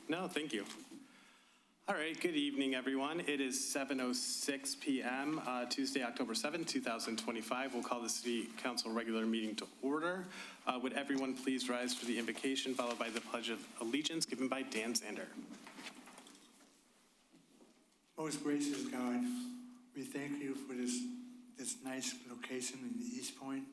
No, thank you. All right, good evening, everyone. It is 7:06 p.m., Tuesday, October 7th, 2025. We'll call the City Council regular meeting to order. Would everyone please rise for the invocation, followed by the Pledge of Allegiance given by Dan Zander. Most gracious God, we thank you for this nice location in Eastpointe.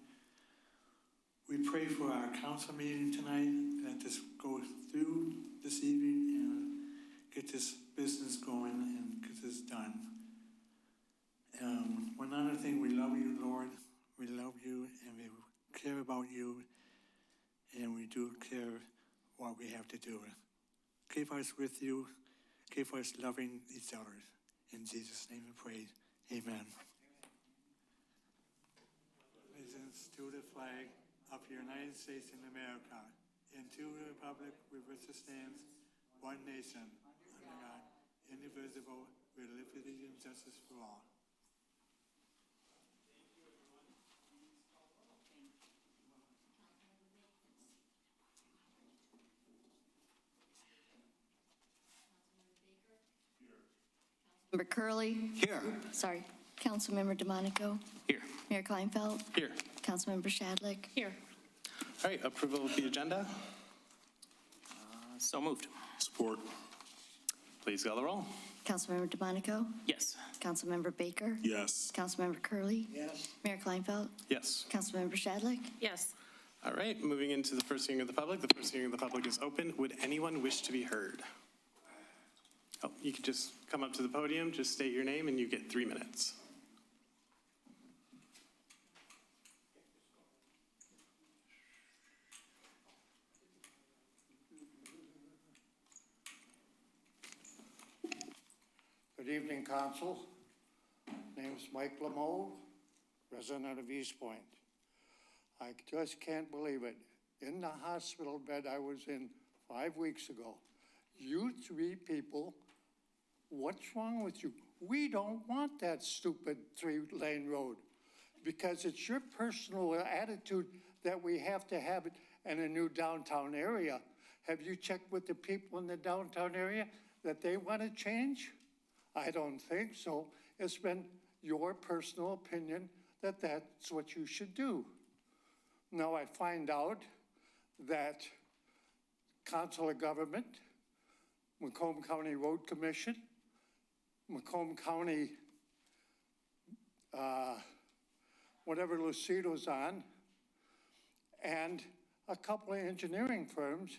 We pray for our council meeting tonight, let this go through this evening and get this business going and get this done. One other thing, we love you, Lord. We love you and we care about you, and we do care what we have to do. Keep us with you. Keep us loving each other. In Jesus' name we pray. Amen. Allegiance to the flag of the United States of America, and to the republic with which it stands, one nation, under God, indivisible, with liberty and justice for all. Councilmember Curley. Here. Sorry. Councilmember DeMonico. Here. Mayor Kleinfeld. Here. Councilmember Shadlick. Here. All right, approval of the agenda. So moved. Support. Please call the roll. Councilmember DeMonico. Yes. Councilmember Baker. Yes. Councilmember Curley. Yes. Mayor Kleinfeld. Yes. Councilmember Shadlick. Yes. All right, moving into the first hearing of the public. The first hearing of the public is open. Would anyone wish to be heard? Oh, you could just come up to the podium, just state your name, and you get 3 minutes. Good evening, Council. Name is Mike Lameau, resident of Eastpointe. I just can't believe it. In the hospital bed I was in 5 weeks ago, you three people, what's wrong with you? We don't want that stupid 3-lane road because it's your personal attitude that we have to have it in a new downtown area. Have you checked with the people in the downtown area that they want to change? I don't think so. It's been your personal opinion that that's what you should do. Now I find out that Council of Government, Macomb County Road Commission, Macomb County, whatever Lucido's on, and a couple of engineering firms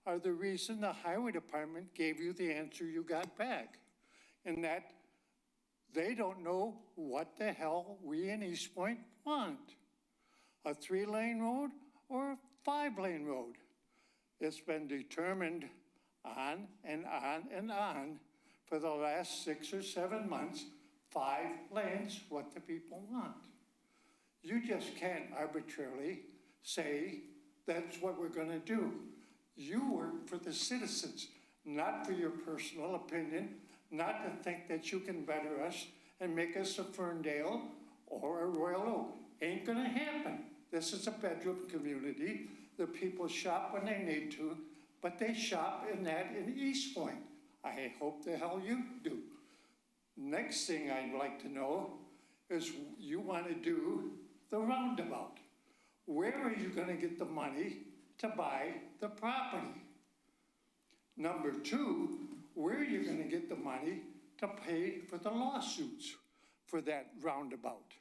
are the reason the highway department gave you the answer you got back. In that they don't know what the hell we in Eastpointe want. A 3-lane road or a 5-lane road. It's been determined on and on and on for the last 6 or 7 months, 5 lanes, what the people want. You just can't arbitrarily say that's what we're gonna do. You work for the citizens, not for your personal opinion, not to think that you can better us and make us a Ferndale or a Royal Oak. Ain't gonna happen. This is a bedroom community. The people shop when they need to, but they shop in Eastpointe. I hope the hell you do. Next thing I'd like to know is you want to do the roundabout. Where are you going to get the money to buy the property? Number 2, where are you going to get the money to pay for the lawsuits for that roundabout?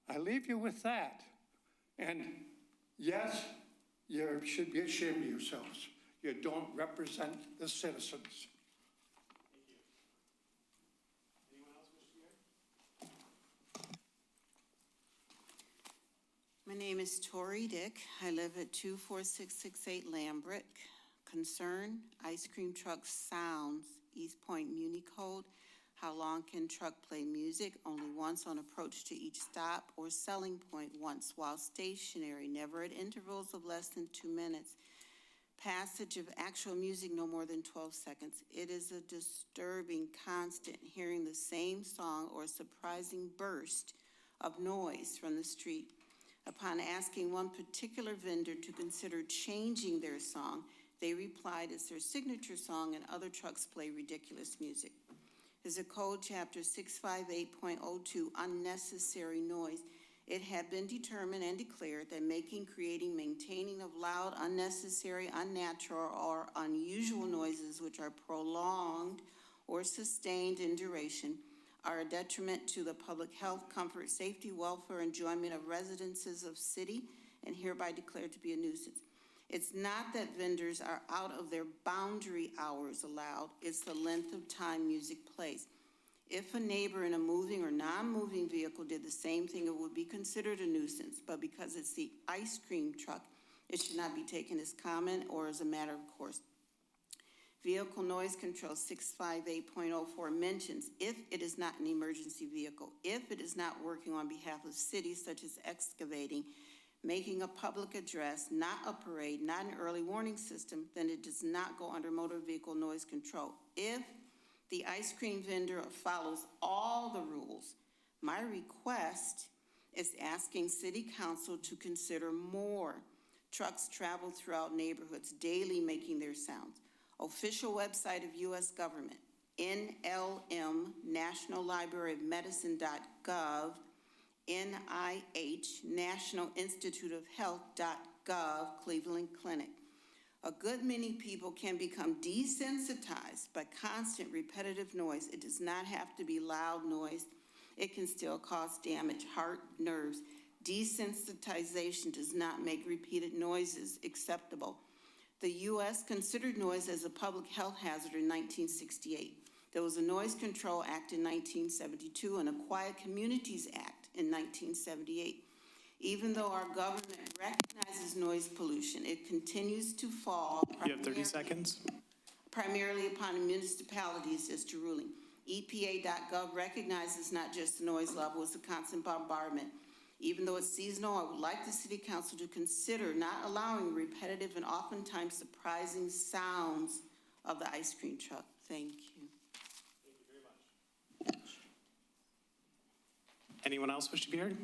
I leave you with that. And yes, you should be ashamed of yourselves. You don't represent the citizens. Thank you. Anyone else wish to be heard? My name is Tori Dick. I live at 24668 Lambrick. Concern, ice cream truck sounds, Eastpointe Muni Code. How long can truck play music? Only once on approach to each stop or selling point once while stationary, never at intervals of less than 2 minutes. Passage of actual music no more than 12 seconds. It is a disturbing constant hearing the same song or surprising burst of noise from the street. Upon asking one particular vendor to consider changing their song, They replied, it's their signature song and other trucks play ridiculous music. Is a code chapter 658.02, unnecessary noise. It had been determined and declared that making, creating, maintaining of loud, unnecessary, unnatural, or unusual noises which are prolonged or sustained in duration are a detriment to the public health, comfort, safety, welfare, enjoyment of residences of city, and hereby declared to be a nuisance. It's not that vendors are out of their boundary hours allowed, it's the length of time music plays. If a neighbor in a moving or non-moving vehicle did the same thing, it would be considered a nuisance, but because it's the ice cream truck, it should not be taken as common or as a matter of course. Vehicle noise control 658.04 mentions if it is not an emergency vehicle, if it is not working on behalf of cities such as excavating, making a public address, not a parade, not an early warning system, then it does not go under motor vehicle noise control. If the ice cream vendor follows all the rules, my request is asking City Council to consider more. Trucks travel throughout neighborhoods daily making their sounds. Official website of U.S. government, NLM, National Library of Medicine.gov, NIH, National Institute of Health.gov, Cleveland Clinic. A good many people can become desensitized by constant repetitive noise. It does not have to be loud noise. It can still cause damage, heart, nerves. Desensitization does not make repeated noises acceptable. The U.S. considered noise as a public health hazard in 1968. There was a Noise Control Act in 1972 and a Quiet Communities Act in 1978. Even though our government recognizes noise pollution, it continues to fall. You have 30 seconds. Primarily upon municipalities as to ruling. EPA.gov recognizes not just the noise level, it's a constant bombardment. Even though it's seasonal, I would like the City Council to consider not allowing repetitive and oftentimes surprising sounds of the ice cream truck. Thank you. Thank you very much. Anyone else wish to be heard?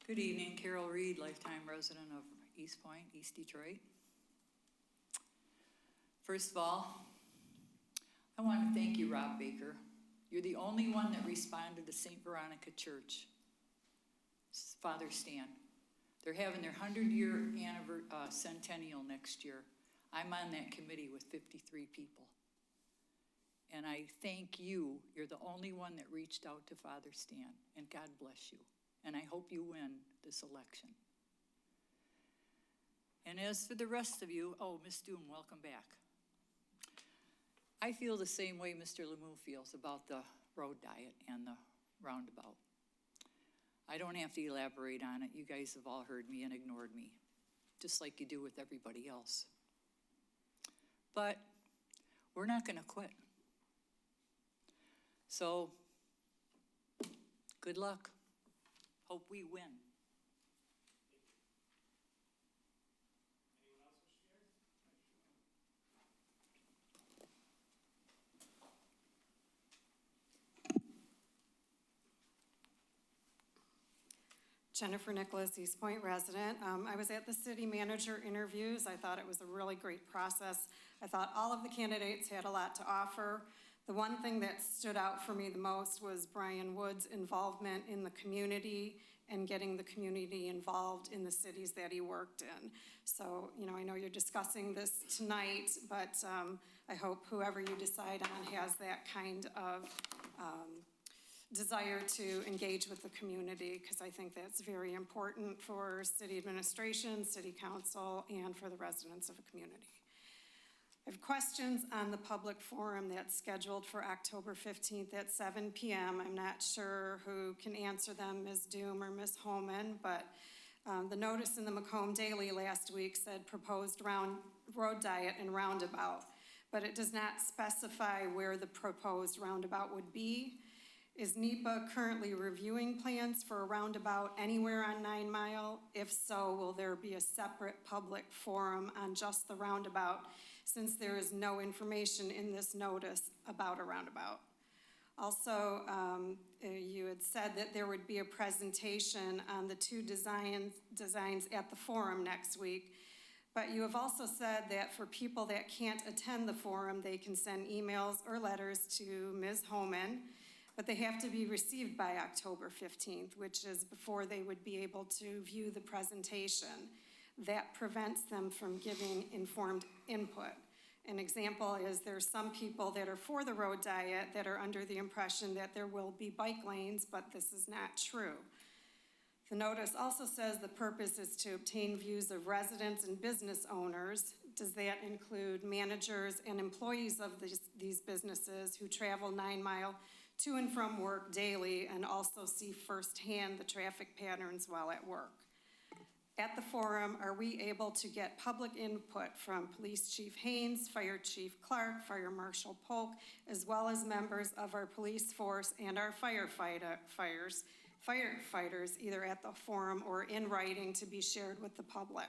Good evening, Carol Reed, lifetime resident of Eastpointe, East Detroit. First of all, I want to thank you, Rob Baker. You're the only one that responded to St. Veronica Church, Father Stan. They're having their 100-year centennial next year. I'm on that committee with 53 people. And I thank you. You're the only one that reached out to Father Stan, and God bless you. And I hope you win this election. And as for the rest of you, oh, Ms. Doom, welcome back. I feel the same way Mr. Lemieux feels about the road diet and the roundabout. I don't have to elaborate on it. You guys have all heard me and ignored me, just like you do with everybody else. But we're not going to quit. So, good luck. Hope we win. Jennifer Nicholas, Eastpointe resident. I was at the city manager interviews. I thought it was a really great process. I thought all of the candidates had a lot to offer. The one thing that stood out for me the most was Brian Wood's involvement in the community and getting the community involved in the cities that he worked in. So, I know you're discussing this tonight, but I hope whoever you decide on has that kind of desire to engage with the community, because I think that's very important for city administration, city council, and for the residents of a community. I have questions on the public forum that's scheduled for October 15th at 7 p.m. I'm not sure who can answer them, Ms. Doom or Ms. Holman, but the notice in the Macomb Daily last week said proposed road diet and roundabout, but it does not specify where the proposed roundabout would be. Is NEPA currently reviewing plans for a roundabout anywhere on 9 Mile? If so, will there be a separate public forum on just the roundabout, since there is no information in this notice about a roundabout? Also, you had said that there would be a presentation on the two designs at the forum next week. But you have also said that for people that can't attend the forum, they can send emails or letters to Ms. Homan, but they have to be received by October 15th, which is before they would be able to view the presentation. That prevents them from giving informed input. An example is there's some people that are for the road diet that are under the impression that there will be bike lanes, but this is not true. The notice also says the purpose is to obtain views of residents and business owners. Does that include managers and employees of these businesses who travel 9 miles to and from work daily and also see firsthand the traffic patterns while at work? At the forum, are we able to get public input from Police Chief Haynes, Fire Chief Clark, Fire Marshal Polk, as well as members of our police force and our firefighters, either at the forum or in writing to be shared with the public?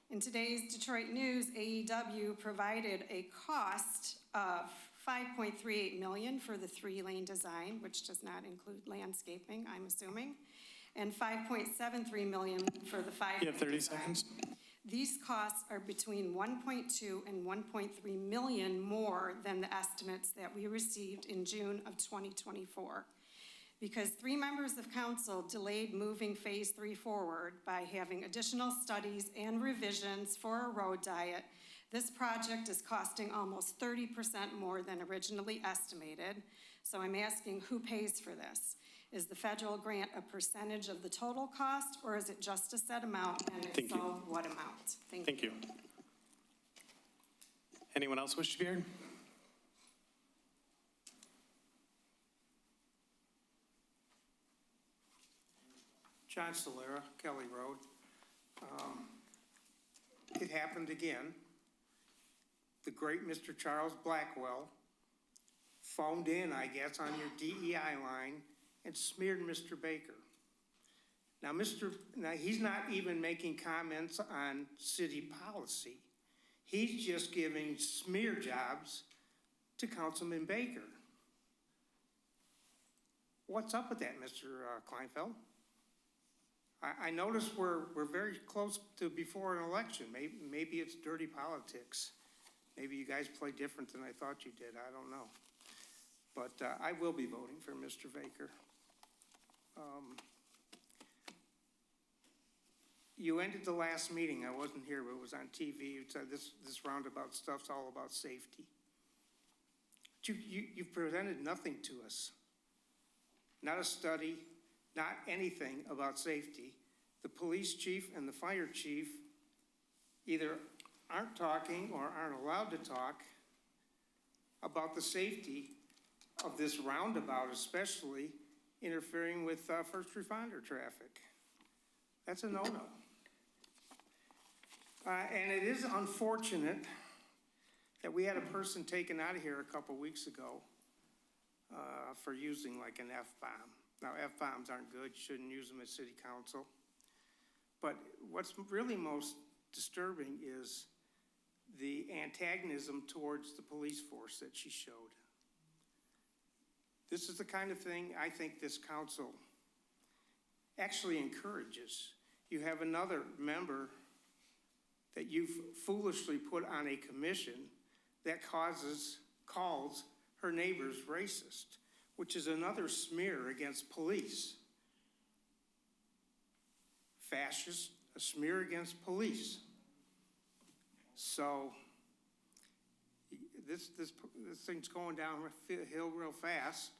In today's Detroit News, AEW provided a cost of $5.38 million for the 3-lane design, which does not include landscaping, I'm assuming, and $5.73 million for the 5-lane You have 30 design. seconds. These costs are between 1.2 and 1.3 million more than the estimates that we received in June of 2024. Because 3 members of council delayed moving phase 3 forward by having additional studies and revisions for a road diet, this project is costing almost 30% more than originally estimated. So I'm asking, who pays for this? Is the federal grant a percentage of the total cost, or is it just a set amount? And if so, what amount? Thank you. Anyone else wish to be heard? John Solera, Kelly Road. It happened again. The great Mr. Charles Blackwell phoned in, I guess, on your DEI line and smeared Mr. Baker. Now, he's not even making comments on city policy. He's just giving smear jobs to Councilman Baker. What's up with that, Mr. Kleinfeld? I notice we're very close to before an election. Maybe it's dirty politics. Maybe you guys play different than I thought you did. I don't know. But I will be voting for Mr. Baker. You ended the last meeting. I wasn't here, but it was on TV. You said this roundabout stuff's all about safety. But you've presented nothing to us. Not a study, not anything about safety. The police chief and the fire chief either aren't talking or aren't allowed to talk about the safety of this roundabout, especially interfering with first responder traffic. That's a no-no. And it is unfortunate that we had a person taken out of here a couple weeks ago for using like an F-bomb. Now, F-bombs aren't good. You shouldn't use them at city council. But what's really most disturbing is the antagonism towards the police force that she showed. This is the kind of thing I think this council actually encourages. You have another member that you've foolishly put on a commission that calls her neighbors racist, which is another smear against police. Fascist, a smear against police. So this thing's going downhill real fast.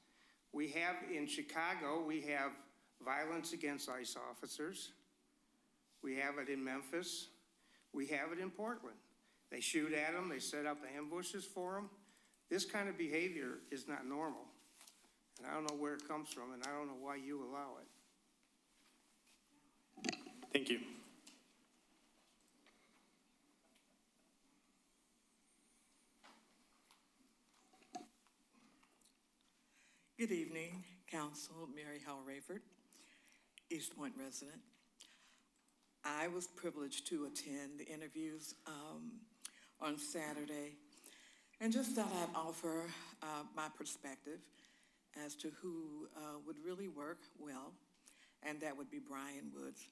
We have in Chicago, we have violence against ICE officers. We have it in Memphis. We have it in Portland. They shoot at them. They set up ambushes for them. This kind of behavior is not normal. And I don't know where it comes from, and I don't know why you allow it. Thank you. Good evening, Council. Mary Howell Rayford, Eastpointe resident. I was privileged to attend the interviews on Saturday, And just thought I'd offer my perspective as to who would really work well, and that would be Brian Woods.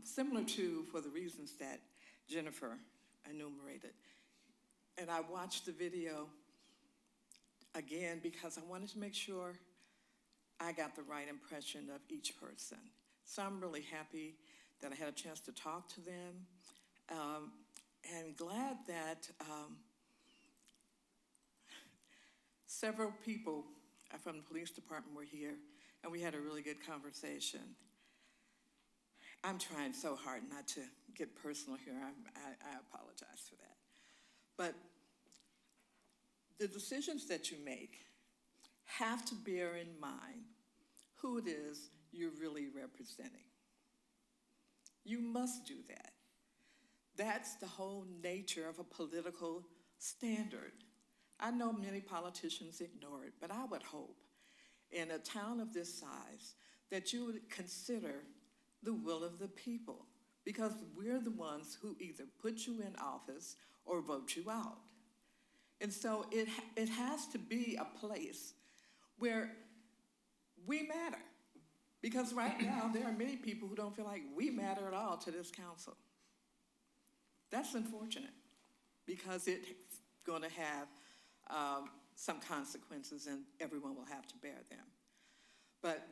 Similar to, for the reasons that Jennifer enumerated. And I watched the video again because I wanted to make sure I got the right impression of each person. So I'm really happy that I had a chance to talk to them, and glad that several people from the police department were here, and we had a really good conversation. I'm trying so hard not to get personal here. I apologize for that. But the decisions that you make have to bear in mind who it is you're really representing. You must do that. That's the whole nature of a political standard. I know many politicians ignore it, but I would hope in a town of this size that you would consider the will of the people, because we're the ones who either put you in office or vote you out. And so it has to be a place where we matter. Because right now, there are many people who don't feel like we matter at all to this council. That's unfortunate, because it's going to have some consequences, and everyone will have to bear them. But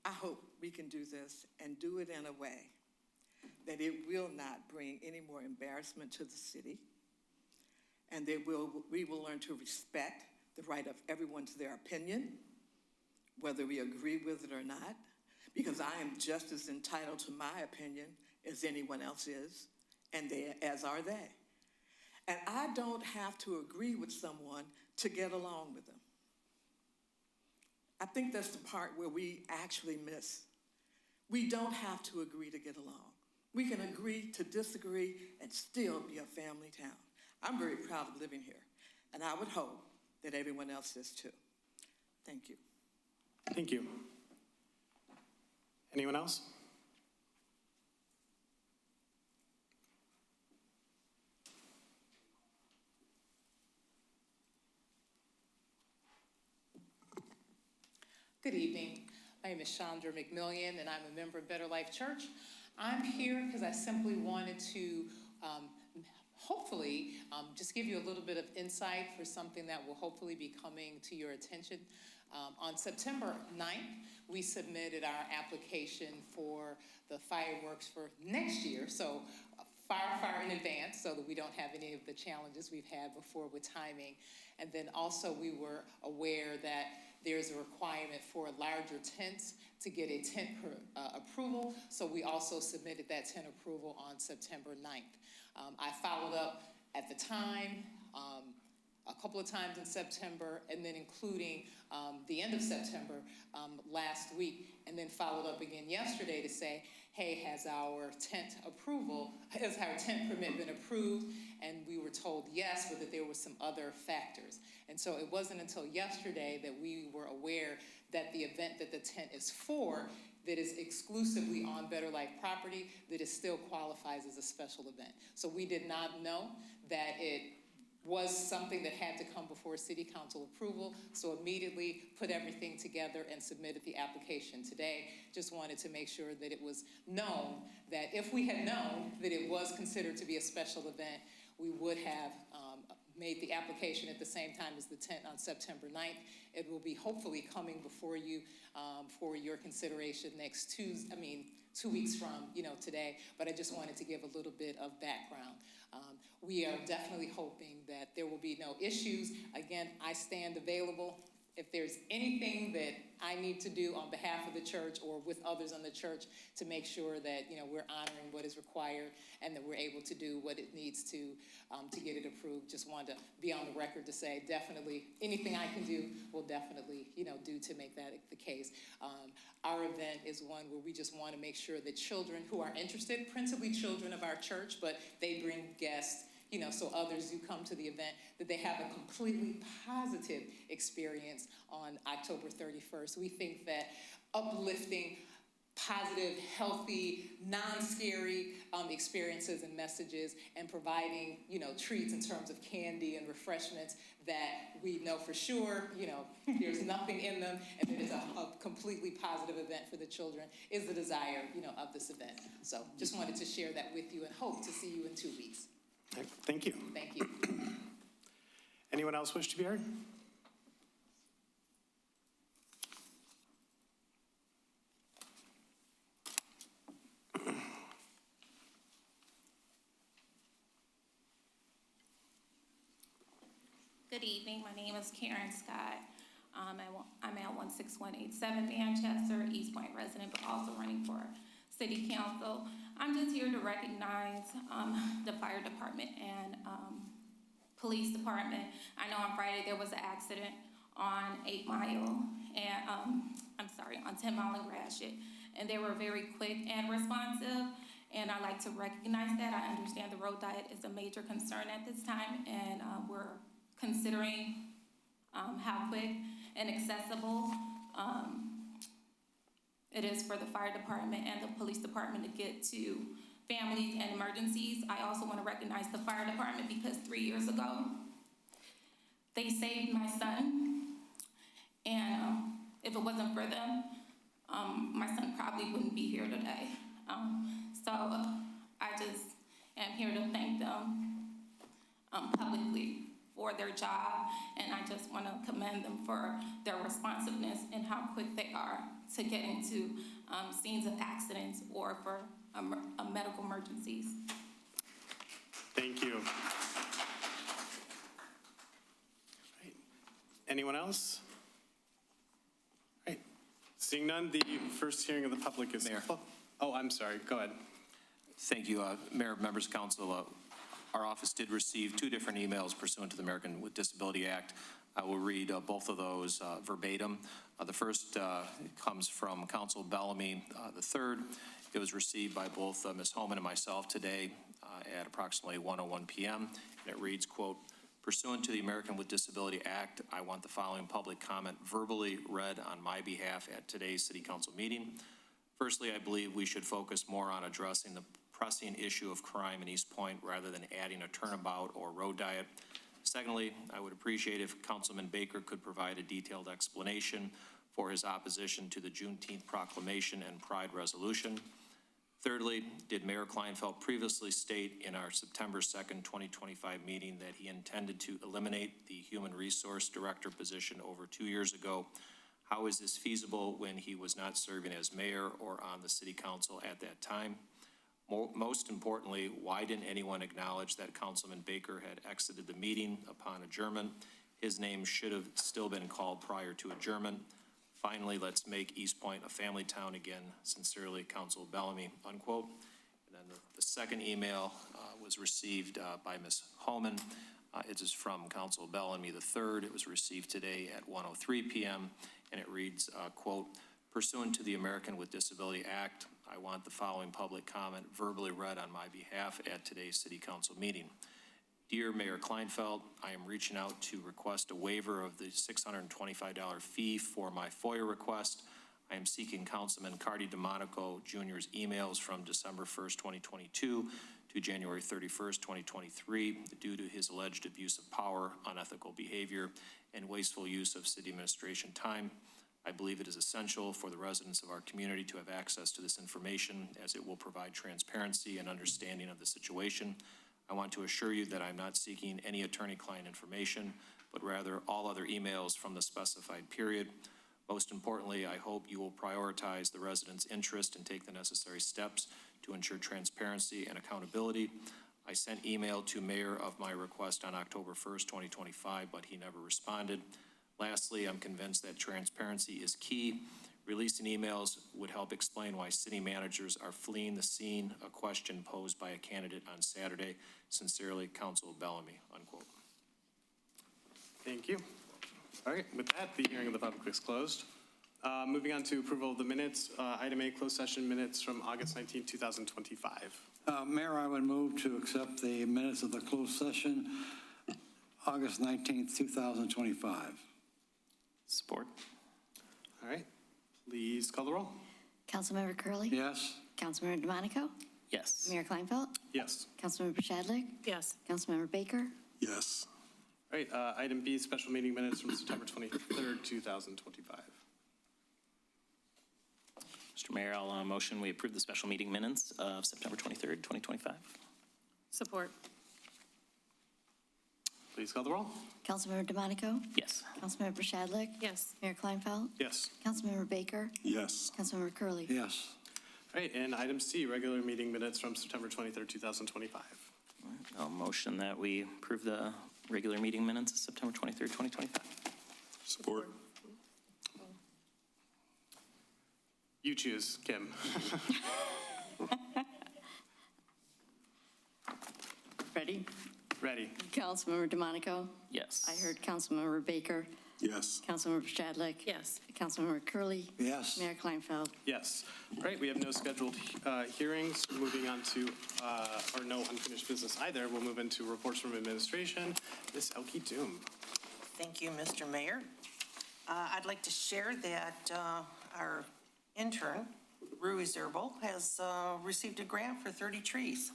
I hope we can do this and do it in a way that it will not bring any more embarrassment to the city, and that we will learn to respect the right of everyone to their opinion, whether we agree with it or not, because I am just as entitled to my opinion as anyone else is, and as are they. And I don't have to agree with someone to get along with them. I think that's the part where we actually miss. We don't have to agree to get along. We can agree to disagree and still be a family town. I'm very proud of living here, and I would hope that everyone else is too. Thank you. Thank you. Anyone else? Good evening. My name is Chandra McMillian, and I'm a member of Better Life Church. I'm here because I simply wanted to hopefully just give you a little bit of insight for something that will hopefully be coming to your attention. On September 9th, we submitted our application for the fireworks for next year, so far in advance, so that we don't have any of the challenges we've had before with timing. And then also we were aware that there's a requirement for larger tents to get a tent approval, so we also submitted that tent approval on September 9th. I followed up at the time, a couple of times in September, and then including the end of September last week, and then followed up again yesterday to say, hey, has our tent permit been approved? And we were told yes, but that there were some other factors. And so it wasn't until yesterday that we were aware that the event that the tent is for, that is exclusively on Better Life property, that it still qualifies as a special event. So we did not know that it was something that had to come before city council approval, so immediately put everything together and submitted the application today. Just wanted to make sure that it was known that if we had known that it was considered to be a special event, we would have made the application at the same time as the tent on September 9th. It will be hopefully coming before you for your consideration next 2 weeks from today, but I just wanted to give a little bit of background. We are definitely hoping that there will be no issues. Again, I stand available. If there's anything that I need to do on behalf of the church or with others in the church to make sure that we're honoring what is required and that we're able to do what it needs to get it approved, just wanted to be on the record to say definitely anything I can do will definitely do to make that the case. Our event is one where we just want to make sure that children who are interested, principally children of our church, but they bring guests, so others who come to the event, that they have a completely positive experience on October 31st. We think that uplifting positive, healthy, non-scary experiences and messages, and providing, treats in terms of candy and refreshments that we know for sure, there's nothing in them, and that it's a completely positive event for the children is the desire, of this event. So just wanted to share that with you and hope to see you in 2 weeks. Thank you. Thank you. Anyone else wish to be heard? Good evening. My name is Karen Scott. I'm at 16187 Manchester, Eastpointe resident, but also running for city council. I'm just here to recognize the fire department and police department. I know on Friday there was an accident on 8 Mile and on 10 Mile and Gratiot, and they were very quick and responsive. And I like to recognize that. I understand the road diet is a major concern at this time, and we're considering how quick and accessible it is for the fire department and the police department to get to families and emergencies. I also want to recognize the fire department because 3 years ago, they saved my son. And if it wasn't for them, my son probably wouldn't be here today. So I just am here to thank them publicly for their job, and I just want to commend them for their responsiveness and how quick they are to getting to scenes of accidents or for medical emergencies. Thank you. Right. Anyone else? Right. Seeing none, the first hearing of the public is... Mayor. Oh, I'm sorry. Go ahead. Thank you, Mayor, members of council. Our office did receive 2 different emails pursuant to the American with Disability Act. I will read both of those verbatim. The first comes from Council Bellamy. The third, it was received by both Ms. Homan and myself today at approximately 1:01 p.m. And it reads, quote, "Pursuant to the American with Disability Act, I want the following public comment verbally read on my behalf at today's City Council meeting. Firstly, I believe we should focus more on addressing the pressing issue of crime in Eastpointe rather than adding a turnabout or road diet. Secondly, I would appreciate if Councilman Baker could provide a detailed explanation for his opposition to the Juneteenth proclamation and Pride resolution. Thirdly, did Mayor Kleinfeld previously state in our September 2nd, 2025 meeting that he intended to eliminate the Human Resource Director position over 2 years ago? How is this feasible when he was not serving as mayor or on the City Council at that time? Most importantly, why didn't anyone acknowledge that Councilman Baker had exited the meeting upon adjournment? His name should have still been called prior to adjournment. Finally, let's make Eastpointe a family town again. Sincerely, Council Bellamy," unquote. And then the second email was received by Ms. Homan. It is from Council Bellamy III. It was received today at 1:03 p.m. and it reads, quote, "Pursuant to the American with Disability Act, I want the following public comment verbally read on my behalf at today's City Council meeting. Dear Mayor Kleinfeld, I am reaching out to request a waiver of the $625 fee for my FOIA request. I am seeking Councilman Cardi DeMonico Jr.'s emails from December 1st, 2022 to January 31st, 2023 due to his alleged abuse of power, unethical behavior, and wasteful use of city administration time. I believe it is essential for the residents of our community to have access to this information as it will provide transparency and understanding of the situation. I want to assure you that I'm not seeking any attorney-client information, but rather all other emails from the specified period. Most importantly, I hope you will prioritize the residents' interest and take the necessary steps to ensure transparency and accountability. I sent email to Mayor of my request on October 1st, 2025, but he never responded. Lastly, I'm convinced that transparency is key. Releasing emails would help explain why city managers are fleeing the scene, a question posed by a candidate on Saturday. Sincerely, Council Bellamy," unquote. Thank you. All right, with that, the hearing of the public is closed. Moving on to approval of the minutes, item A, closed session minutes from August 19, 2025. Mayor, I would move to accept the minutes of the closed session, August 19th, 2025. Support. All right, please call the roll. Councilmember Curley. Yes? Councilmember DeMonico. Yes. Mayor Kleinfeld. Yes. Councilmember Shadlick. Yes. Councilmember Baker. Yes. All right, item B, special meeting minutes from September 23rd, 2025. Mr. Mayor, I'll motion we approve the special meeting minutes of September 23rd, 2025. Support. Please call the roll. Councilmember DeMonico. Yes. Councilmember Shadlick. Yes. Mayor Kleinfeld. Yes. Councilmember Baker. Yes. Councilmember Curley. Yes. All right, and item C, regular meeting minutes from September 23rd, 2025. I'll motion that we approve the regular meeting minutes of September 23rd, 2025. Support. You choose, Kim. Ready? Ready. Councilmember DeMonico. Yes. I heard Councilmember Baker. Yes. Councilmember Shadlick. Yes. Councilmember Curley. Yes. Mayor Kleinfeld. Yes. All right, we have no scheduled hearings. Moving on to, or no unfinished business either. We'll move into reports from administration. Ms. Elke Doom. Thank you, Mr. Mayor. I'd like to share that our intern, Rui Zerbal, has received a grant for 30 trees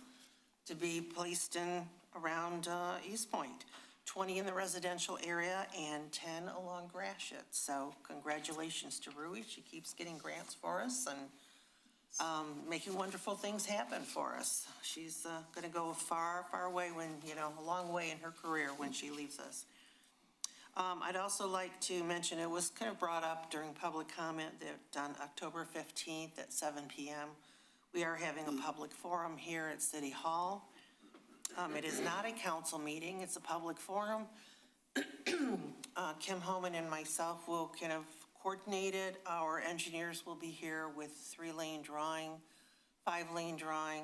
to be placed in around Eastpointe, 20 in the residential area and 10 along Gratiot. So congratulations to Rui. She keeps getting grants for us and making wonderful things happen for us. She's going to go far, far away when, a long way in her career when she leaves us. I'd also like to mention, it was kind of brought up during public comment that on October 15th at 7 p.m., we are having a public forum here at City Hall. It is not a council meeting, it's a public forum. Kim Homan and myself will kind of coordinate it. Our engineers will be here with 3-lane drawing, 5-lane drawing.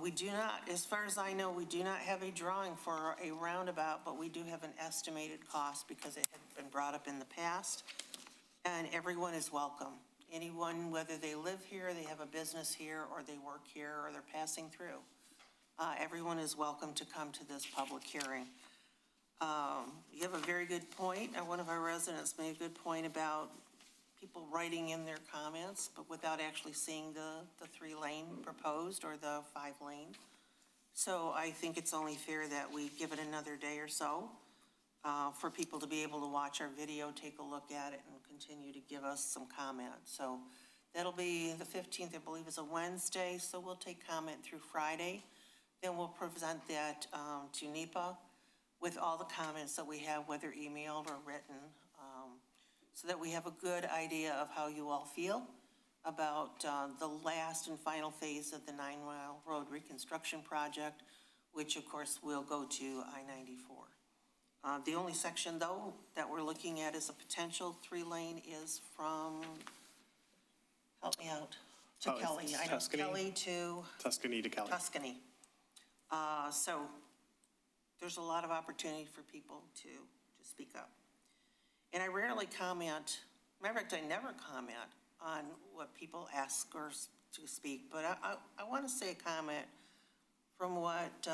We do not, as far as I know, we do not have a drawing for a roundabout, but we do have an estimated cost because it had been brought up in the past. And everyone is welcome. Anyone, whether they live here, they have a business here, or they work here, or they're passing through. Everyone is welcome to come to this public hearing. You have a very good point. One of our residents made a good point about people writing in their comments, but without actually seeing the 3-lane proposed or the 5-lane. So I think it's only fair that we give it another day or so for people to be able to watch our video, take a look at it, and continue to give us some comments. So that'll be the 15th, I believe, is a Wednesday, so we'll take comment through Friday. Then we'll present that to NEPA with all the comments that we have, whether emailed or written, so that we have a good idea of how you all feel about the last and final phase of the 9-mile road reconstruction project, which of course will go to I-94. The only section, though, that we're looking at as a potential 3-lane is from, help me out, to Kelly. It's I know Tuscany? Kelly to Tuscany to Kelly. Tuscany. So there's a lot of opportunity for people to speak up. And I rarely comment, matter of fact, I never comment on what people ask or to speak, but I want to say a comment from what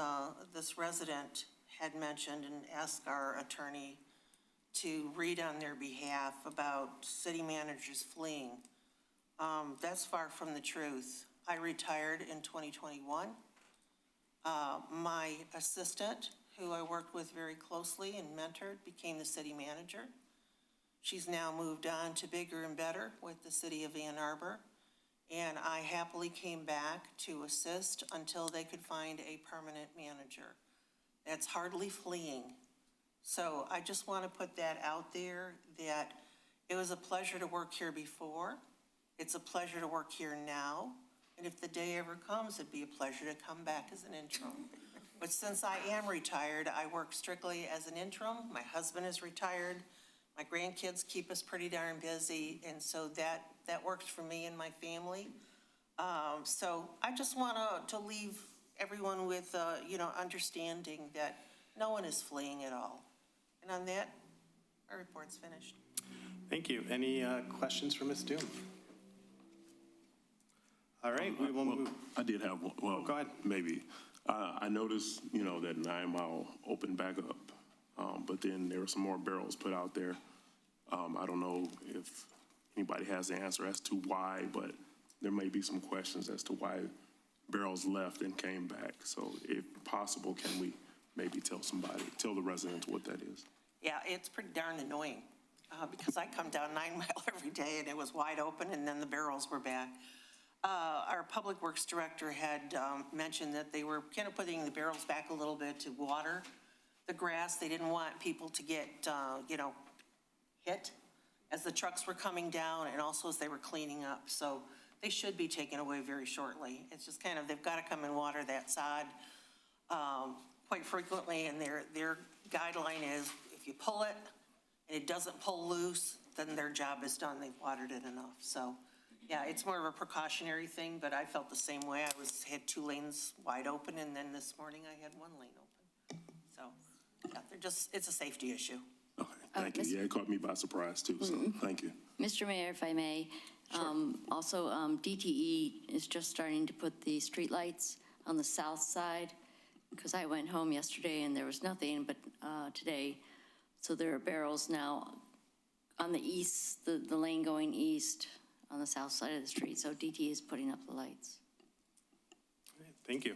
this resident had mentioned and asked our attorney to read on their behalf about city managers fleeing. That's far from the truth. I retired in 2021. My assistant, who I worked with very closely and mentored, became the city manager. She's now moved on to bigger and better with the city of Ann Arbor. And I happily came back to assist until they could find a permanent manager. That's hardly fleeing. So I just want to put that out there, that it was a pleasure to work here before. It's a pleasure to work here now. And if the day ever comes, it'd be a pleasure to come back as an interim. But since I am retired, I work strictly as an interim. My husband is retired. My grandkids keep us pretty darn busy. And so that works for me and my family. So I just want to leave everyone with, understanding that no one is fleeing at all. And on that, my report's finished. Thank you. Any questions for Ms. Doom? All right, we will move. I did have one. Well, go ahead. Maybe. I noticed, that 9 Mile opened back up, but then there were some more barrels put out there. I don't know if, anybody has the answer as to why, but there may be some questions as to why barrels left and came back. So if possible, can we maybe tell the residents what that is? Yeah, it's pretty darn annoying, because I come down 9 Mile every day and it was wide open and then the barrels were back. Our Public Works Director had mentioned that they were kind of putting the barrels back a little bit to water the grass. They didn't want people to get, hit as the trucks were coming down and also as they were cleaning up. So they should be taken away very shortly. It's just kind of, they've got to come and water that sod quite frequently, and their guideline is if you pull it and it doesn't pull loose, then their job is done. They've watered it enough. So yeah, it's more of a precautionary thing, but I felt the same way. I had 2 lanes wide open, and then this morning I had 1 lane open. So yeah, it's a safety issue. Okay, thank you. Yeah, it caught me by surprise too, so thank you. Mr. Mayor, if I may, also DTE is just starting to put the streetlights on the south side, because I went home yesterday and there was nothing, but today, so there are barrels now on the east, the lane going east on the south side of the street. So DTE is putting up the lights. All right, thank you.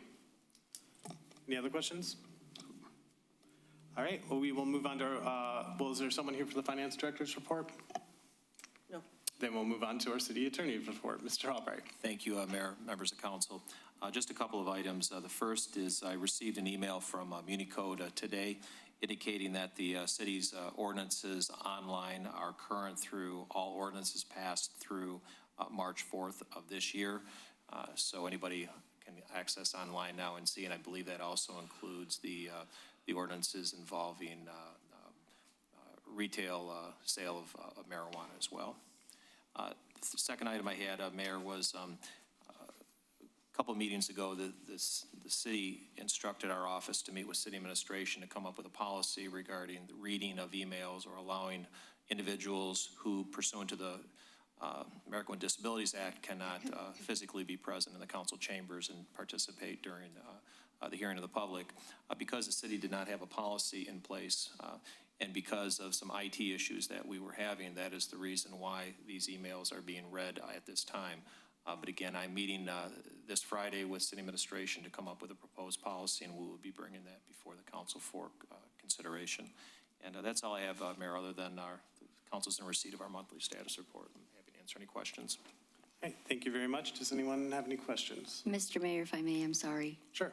Any other questions? All right, well, we will move on to is there someone here for the Finance Director's report? No. Then we'll move on to our City Attorney's report. Mr. Albright. Thank you, Mayor, members of council. Just a couple of items. The first is I received an email from MuniCode today indicating that the city's ordinances online are current through all ordinances passed through March 4th of this year. So anybody can access online now and see, and I believe that also includes the ordinances involving retail sale of marijuana as well. The second item I had, Mayor, was a couple of meetings ago, the city instructed our office to meet with city administration to come up with a policy regarding the reading of emails or allowing individuals who, pursuant to the American with Disabilities Act, cannot physically be present in the council chambers and participate during the hearing of the public. Because the city did not have a policy in place and because of some IT issues that we were having, that is the reason why these emails are being read at this time. But again, I'm meeting this Friday with city administration to come up with a proposed policy, and we will be bringing that before the council for consideration. And that's all I have, Mayor, other than the council's in receipt of our monthly status report. I'm happy to answer any questions. Okay, thank you very much. Does anyone have any questions? Mr. Mayor, if I may, I'm sorry. Sure.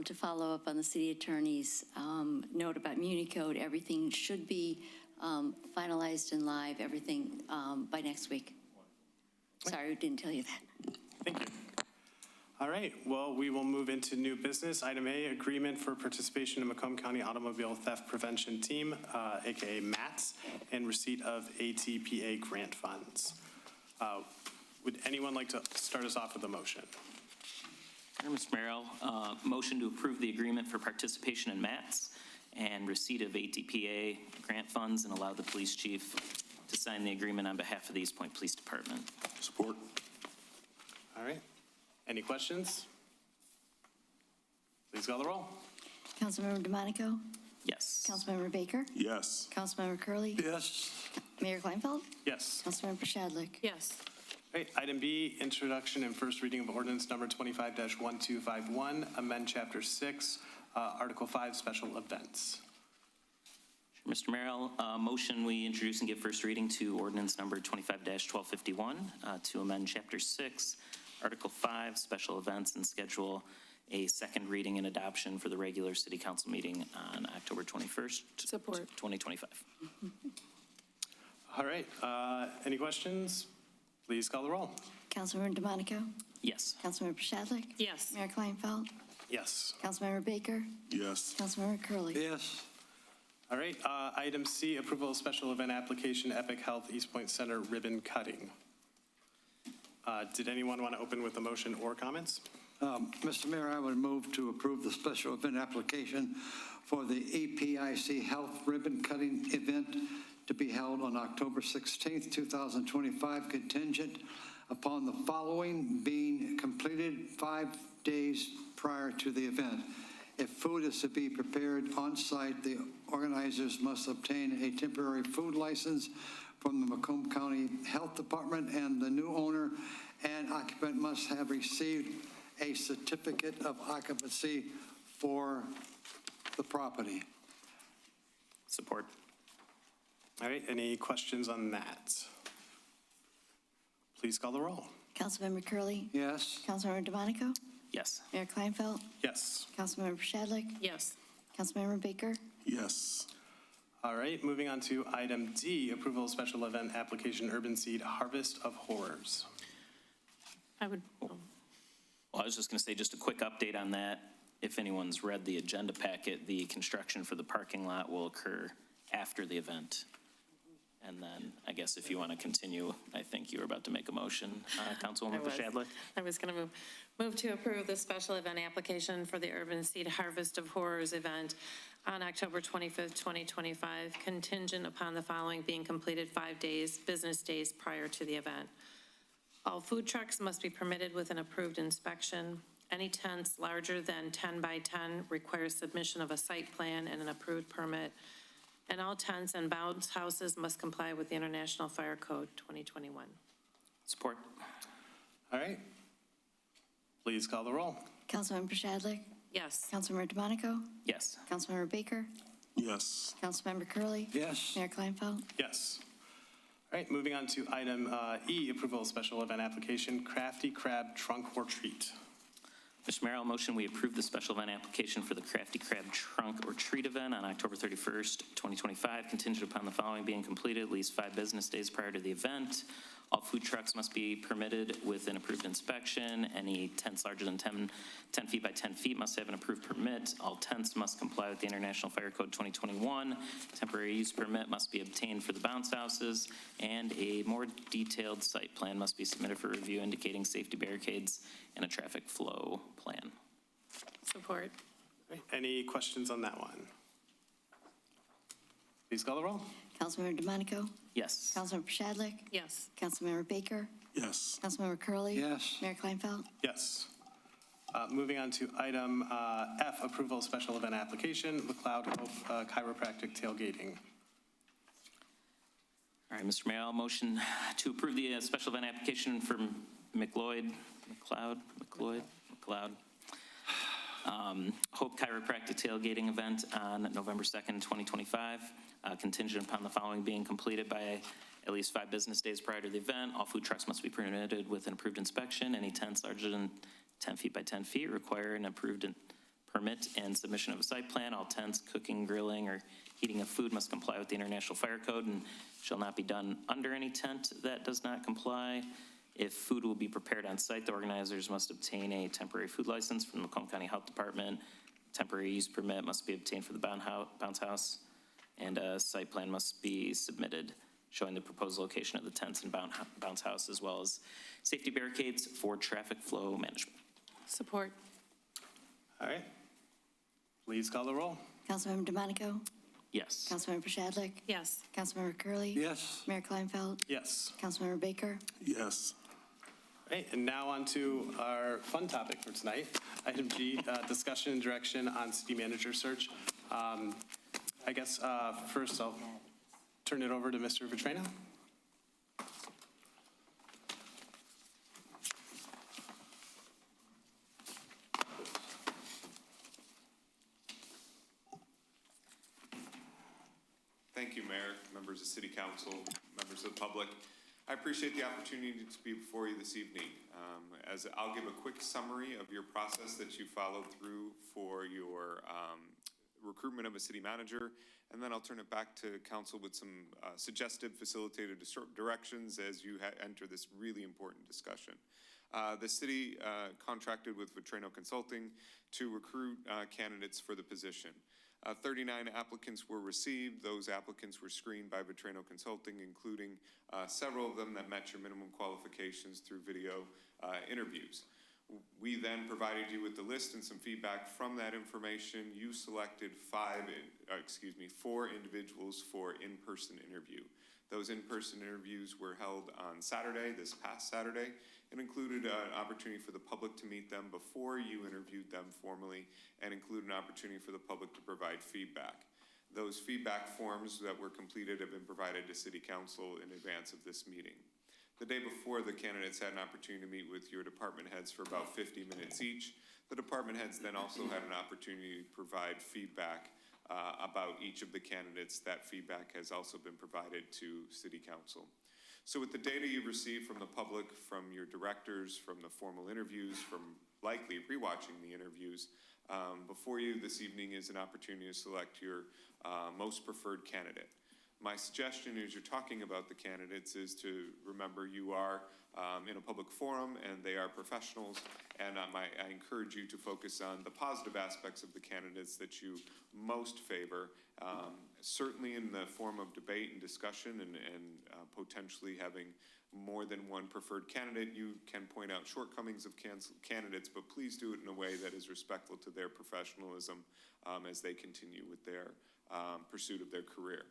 To follow up on the city attorney's note about MuniCode, everything should be finalized and live, everything by next week. Sorry, I didn't tell you that. Thank you. All right, well, we will move into new business. Item A, agreement for participation in Macomb County Automobile Theft Prevention Team, AKA MATS, and receipt of ATPA grant funds. Would anyone like to start us off with a motion? Mr. Mayor, motion to approve the agreement for participation in MATS and receipt of ATPA grant funds and allow the police chief to sign the agreement on behalf of the Eastpointe Police Department. Support. All right. Any questions? Please call the roll. Councilmember DeMonico? Yes. Councilmember Baker? Yes. Councilmember Curley. Yes. Mayor Kleinfeld? Yes. Councilmember Shadlick? Yes. All right, item B, introduction and first reading of ordinance number 25-1251, amend chapter 6, article 5, special events. Mr. Mayor, motion we introduce and give first reading to ordinance number 25-1251 to amend Chapter 6, Article 5, Special Events, and schedule a second reading and adoption for the regular City Council meeting on October 21st, Support. 2025. All right, any questions? Please call the roll. Councilmember DeMonico? Yes. Councilmember Shadlick? Yes. Mayor Kleinfeld? Yes. Councilmember Baker? Yes. Councilmember Curley. Yes. All right, item C, approval of special event application, Epic Health Eastpointe Center ribbon cutting. Did anyone want to open with a motion or comments? Mr. Mayor, I would move to approve the special event application for the APIC Health Ribbon Cutting event to be held on October 16th, 2025, contingent upon the following being completed 5 days prior to the event. If food is to be prepared on site, the organizers must obtain a temporary food license from the Macomb County Health Department, and the new owner and occupant must have received a certificate of occupancy for the property. Support. All right, any questions on that? Please call the roll. Councilmember Curley, Yes? Councilmember DeMonico, Yes. Mayor Kleinfeld, Yes. Councilmember Shadlick, Yes. Councilmember Baker, Yes. All right, moving on to item D, approval of special event application Urban Seed Harvest of Horrors. I would, Well, I was just going to say, just a quick update on that. If anyone's read the agenda packet, the construction for the parking lot will occur after the event. And then, I guess if you want to continue, I think you were about to make a motion, Councilwoman Shadlick. I was going to move to approve the special event application for the Urban Seed Harvest of Horrors event on October 25th, 2025, contingent upon the following being completed 5 business days prior to the event. All food trucks must be permitted with an approved inspection. Any tents larger than 10 by 10 requires submission of a site plan and an approved permit. And all tents and bounce houses must comply with the International Fire Code 2021. Support. All right. Please call the roll. Councilmember Shadlick, Yes. Councilmember DeMonico, Yes. Councilmember Baker, Yes. Councilmember Curley, Yes? Mayor Kleinfeld, Yes. All right, moving on to item E, approval of special event application Crafty Crab Trunk or Treat. Mr. Mayor, I'll motion we approve the special event application for the Crafty Crab Trunk or Treat event on October 31st, 2025, contingent upon the following being completed at least 5 business days prior to the event. All food trucks must be permitted with an approved inspection. Any tents larger than 10 feet by 10 feet must have an approved permit. All tents must comply with the International Fire Code 2021. Temporary use permit must be obtained for the bounce houses, and a more detailed site plan must be submitted for review indicating safety barricades and a traffic flow plan. Support. All right, any questions on that one? Please call the roll. Councilmember DeMonico, Yes. Councilmember Shadlick, Yes. Councilmember Baker, Yes. Councilmember Curley. Yes. Mayor Kleinfeld, Yes. Moving on to item F, approval of special event application McLeod Hope Chiropractic Tailgating. All right, Mr. Mayor, I'll motion to approve the special event application for McLeod, Hope Chiropractic Tailgating Event on November 2nd, 2025, contingent upon the following being completed by at least 5 business days prior to the event. All food trucks must be permitted with an approved inspection. Any tents larger than 10 feet by 10 feet require an approved permit and submission of a site plan. All tents, cooking, grilling, or heating of food must comply with the International Fire Code and shall not be done under any tent that does not comply. If food will be prepared on site, the organizers must obtain a temporary food license from the Macomb County Health Department. Temporary use permit must be obtained for the bounce house, and a site plan must be submitted showing the proposed location of the tents and bounce house, as well as safety barricades for traffic flow management. Support. All right. Please call the roll. Councilmember DeMonico, Yes. Councilmember Shadlick, Yes. Councilmember Curley. Yes? Mayor Kleinfeld, Yes. Councilmember Baker, Yes. All right, and now on to our fun topic for tonight. Item G, discussion and direction on city manager search. I guess first I'll turn it over to Mr. Vitrano. Thank you, Mayor, members of City Council, members of the public. I appreciate the opportunity to be before you this evening. As I'll give a quick summary of your process that you followed through for your recruitment of a city manager, and then I'll turn it back to council with some suggested facilitated directions as you enter this really important discussion. The city contracted with Vitrano Consulting to recruit candidates for the position. 39 applicants were received. Those applicants were screened by Vitrano Consulting, including several of them that met your minimum qualifications through video interviews. We then provided you with the list and some feedback from that information. You selected 4 individuals for in-person interview. Those in-person interviews were held on Saturday, this past Saturday, and included an opportunity for the public to meet them before you interviewed them formally, and included an opportunity for the public to provide feedback. Those feedback forms that were completed have been provided to City Council in advance of this meeting. The day before, the candidates had an opportunity to meet with your department heads for about 50 minutes each. The department heads then also had an opportunity to provide feedback about each of the candidates. That feedback has also been provided to City Council. So with the data you've received from the public, from your directors, from the formal interviews, from likely rewatching the interviews, before you this evening is an opportunity to select your most preferred candidate. My suggestion as you're talking about the candidates is to remember you are in a public forum and they are professionals, and I encourage you to focus on the positive aspects of the candidates that you most favor, certainly in the form of debate and discussion and potentially having more than one preferred candidate. You can point out shortcomings of candidates, but please do it in a way that is respectful to their professionalism as they continue with their pursuit of their career.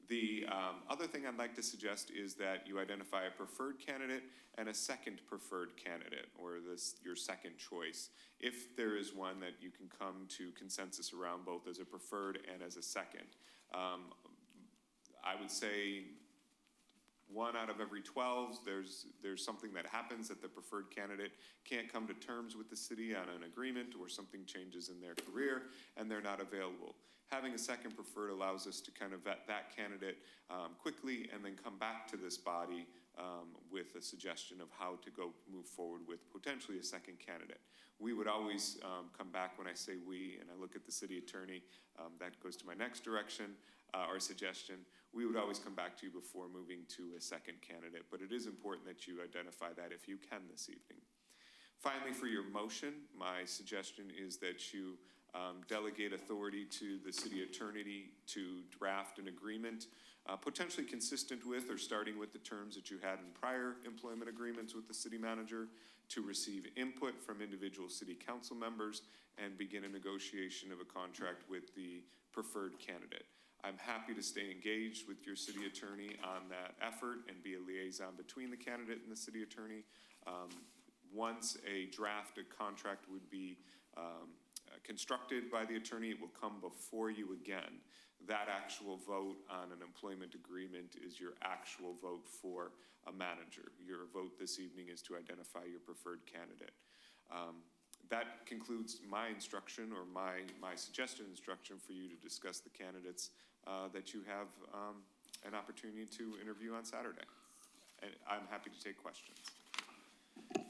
The other thing I'd like to suggest is that you identify a preferred candidate and a second preferred candidate, or your second choice, if there is one that you can come to consensus around both as a preferred and as a second. I would say 1 out of every 12, there's something that happens that the preferred candidate can't come to terms with the city on an agreement, or something changes in their career and they're not available. Having a second preferred allows us to kind of vet that candidate quickly and then come back to this body with a suggestion of how to move forward with potentially a second candidate. We would always come back, when I say we, and I look at the city attorney, that goes to my next direction or suggestion. We would always come back to you before moving to a second candidate, but it is important that you identify that if you can this evening. Finally, for your motion, my suggestion is that you delegate authority to the city attorney to draft an agreement, potentially consistent with or starting with the terms that you had in prior employment agreements with the city manager, to receive input from individual city council members and begin a negotiation of a contract with the preferred candidate. I'm happy to stay engaged with your city attorney on that effort and be a liaison between the candidate and the city attorney. Once a drafted contract would be constructed by the attorney, it will come before you again. That actual vote on an employment agreement is your actual vote for a manager. Your vote this evening is to identify your preferred candidate. That concludes my instruction, or my suggested instruction for you to discuss the candidates that you have an opportunity to interview on Saturday. And I'm happy to take questions.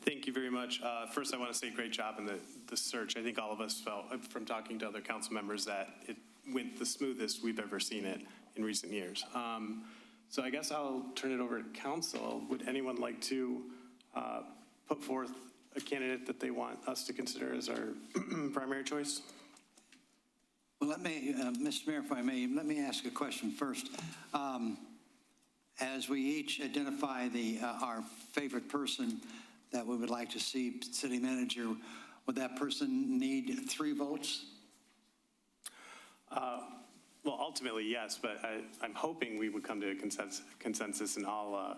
Thank you very much. First, I want to say great job in the search. I think all of us felt, from talking to other council members, that it went the smoothest we've ever seen it in recent years. So I guess I'll turn it over to council. Would anyone like to put forth a candidate that they want us to consider as our primary choice? Well, let me, Mr. Mayor, if I may, let me ask a question first. As we each identify our favorite person that we would like to see city manager, would that person need 3 votes? Well, ultimately, yes, but I'm hoping we would come to a consensus and all,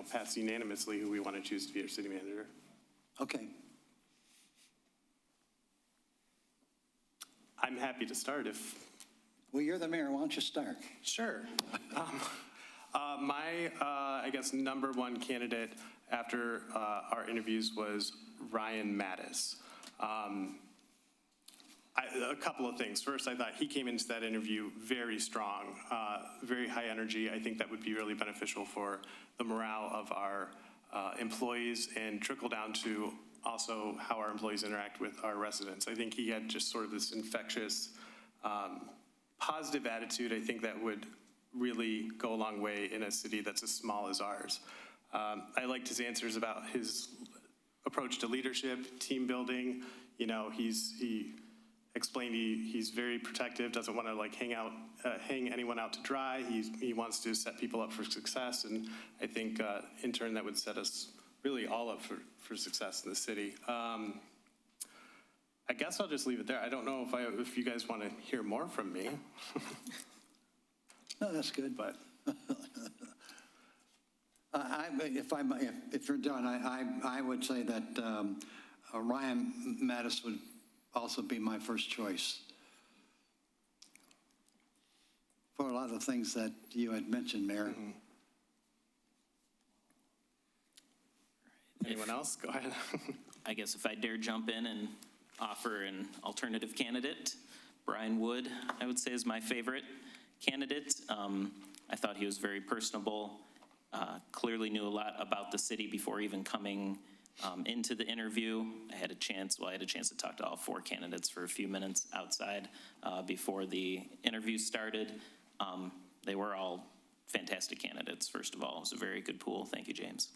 pass unanimously who we want to choose to be our city manager. Okay. I'm happy to start if... Well, you're the mayor. Why don't you start? Sure. My, I guess, number one candidate after our interviews was Ryan Mattis. A couple of things. First, I thought he came into that interview very strong, very high energy. I think that would be really beneficial for the morale of our employees and trickle down to also how our employees interact with our residents. I think he had just sort of this infectious, positive attitude. I think that would really go a long way in a city that's as small as ours. I liked his answers about his approach to leadership, team building. He explained he's very protective, doesn't want to hang anyone out to dry. He wants to set people up for success, and I think in turn that would set us really all up for success in the city. I guess I'll just leave it there. I don't know if you guys want to hear more from me. No, that's good. But if you're done, I would say that Ryan Mattis would also be my first choice. for a lot of the things that you had mentioned, Mayor. Anyone else? Go ahead. I guess if I dare jump in and offer an alternative candidate, Brian Wood, I would say, is my favorite candidate. I thought he was very personable, clearly knew a lot about the city before even coming into the interview. I had a chance to talk to all 4 candidates for a few minutes outside before the interview started. They were all fantastic candidates, first of all. It was a very good pool. Thank you, James.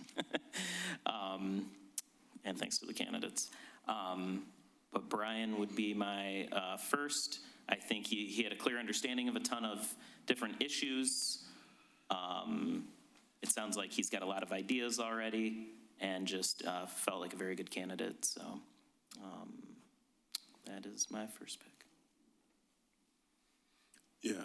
And thanks to the candidates. But Brian would be my first. I think he had a clear understanding of a ton of different issues. It sounds like he's got a lot of ideas already and just felt like a very good candidate. So that is my first pick. Yeah,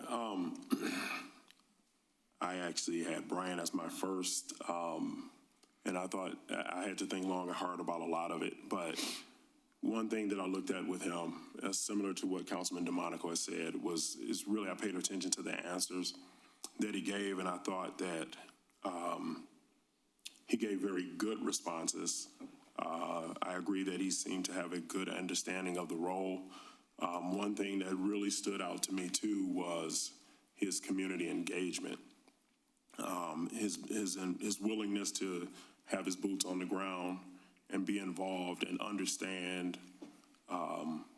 I actually had Brian as my first, and I thought I had to think long and hard about a lot of it. But one thing that I looked at with him, similar to what Councilman DeMonico has said, is really I paid attention to the answers that he gave, and I thought that he gave very good responses. I agree that he seemed to have a good understanding of the role. One thing that really stood out to me too was his community engagement, his willingness to have his boots on the ground and be involved and understand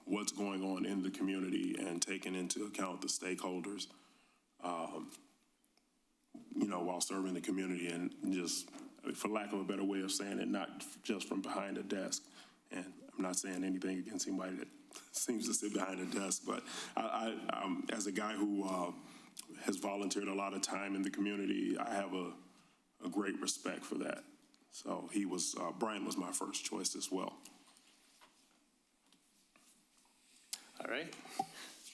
what's going on in the community and taking into account the stakeholders, while serving the community and just, for lack of a better way of saying it, not just from behind a desk. And I'm not saying anything against anybody that seems to sit behind a desk, but I as a guy who has volunteered a lot of time in the community, I have a great respect for that. So Brian was my first choice as well. All right.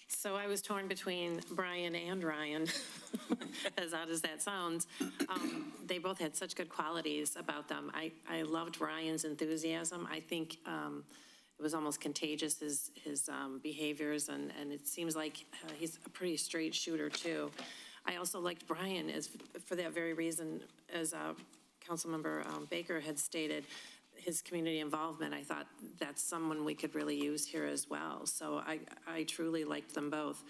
So I was torn between Brian and Ryan, as odd as that sounds. They both had such good qualities about them. I loved Ryan's enthusiasm. I think it was almost contagious, his behaviors, and it seems like he's a pretty straight shooter too. I also liked Brian for that very reason, as Councilmember Baker had stated, his community involvement. I thought that's someone we could really use here as well. So I truly liked them both.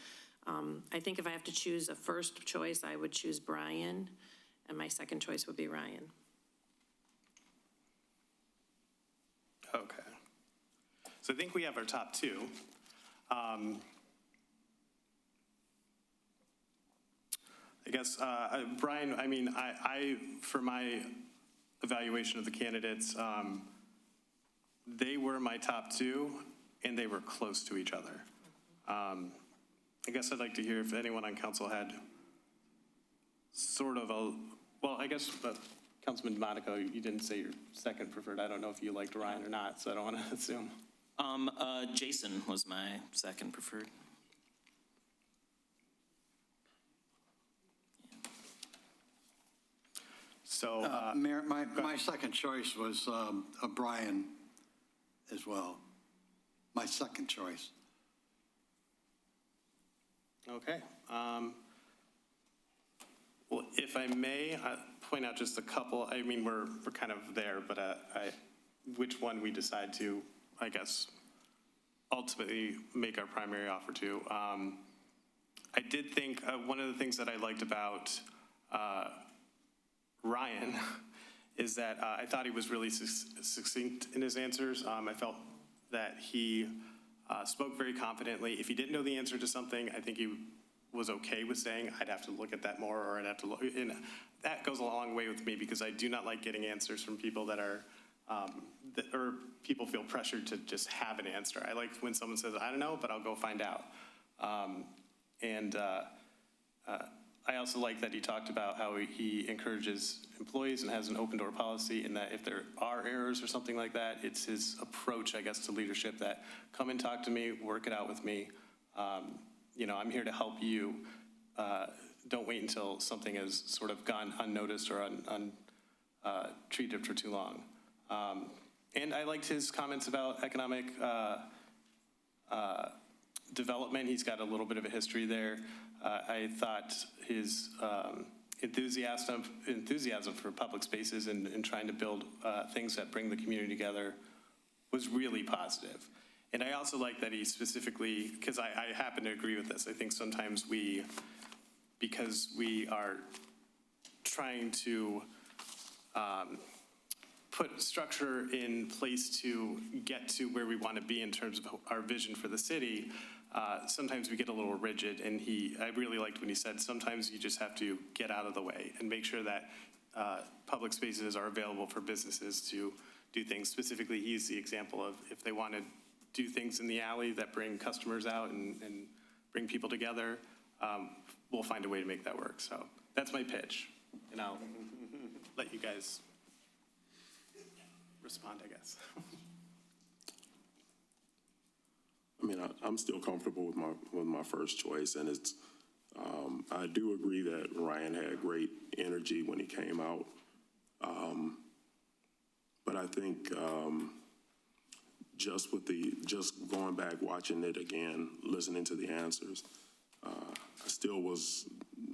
I think if I have to choose a first choice, I would choose Brian, and my second choice would be Ryan. Okay. So I think we have our top 2. I guess, Brian, I mean, I for my evaluation of the candidates, they were my top 2, and they were close to each other. I guess I'd like to hear if anyone on council had sort of I guess Councilman Monaco, you didn't say your second preferred. I don't know if you liked Ryan or not, so I don't want to assume. Jason was my second preferred. So, Mayor, my second choice was Brian as well. My second choice. okay. Well, if I may point out just a couple. I mean, we're kind of there, but which one we decide to, I guess, ultimately make our primary offer to. I did think one of the things that I liked about Ryan is that I thought he was really succinct in his answers. I felt that he spoke very confidently. If he didn't know the answer to something, I think he was okay with saying, I'd have to look at that more, or I'd have to look, and that goes a long way with me because I do not like getting answers from people that are, or people feel pressured to just have an answer. I like when someone says, I don't know, but I'll go find out. I also like that he talked about how he encourages employees and has an open door policy, and that if there are errors or something like that, it's his approach, I guess, to leadership that come and talk to me, work it out with me. I'm here to help you. Don't wait until something has sort of gone unnoticed or treated for too long. And I liked his comments about economic development. He's got a little bit of a history there. I thought his enthusiasm for public spaces and trying to build things that bring the community together was really positive. And I also like that he specifically, because I happen to agree with this, I think sometimes because we are trying to put structure in place to get to where we want to be in terms of our vision for the city, sometimes we get a little rigid. And I really liked when he said, sometimes you just have to get out of the way and make sure that public spaces are available for businesses to do things. Specifically, he's the example of if they want to do things in the alley that bring customers out and bring people together, we'll find a way to make that work. So that's my pitch, and I'll let you guys respond, I guess. I mean, I'm still comfortable with my first choice, and it's. I do agree that Ryan had great energy when he came out, but I think just going back, watching it again, listening to the answers, I still was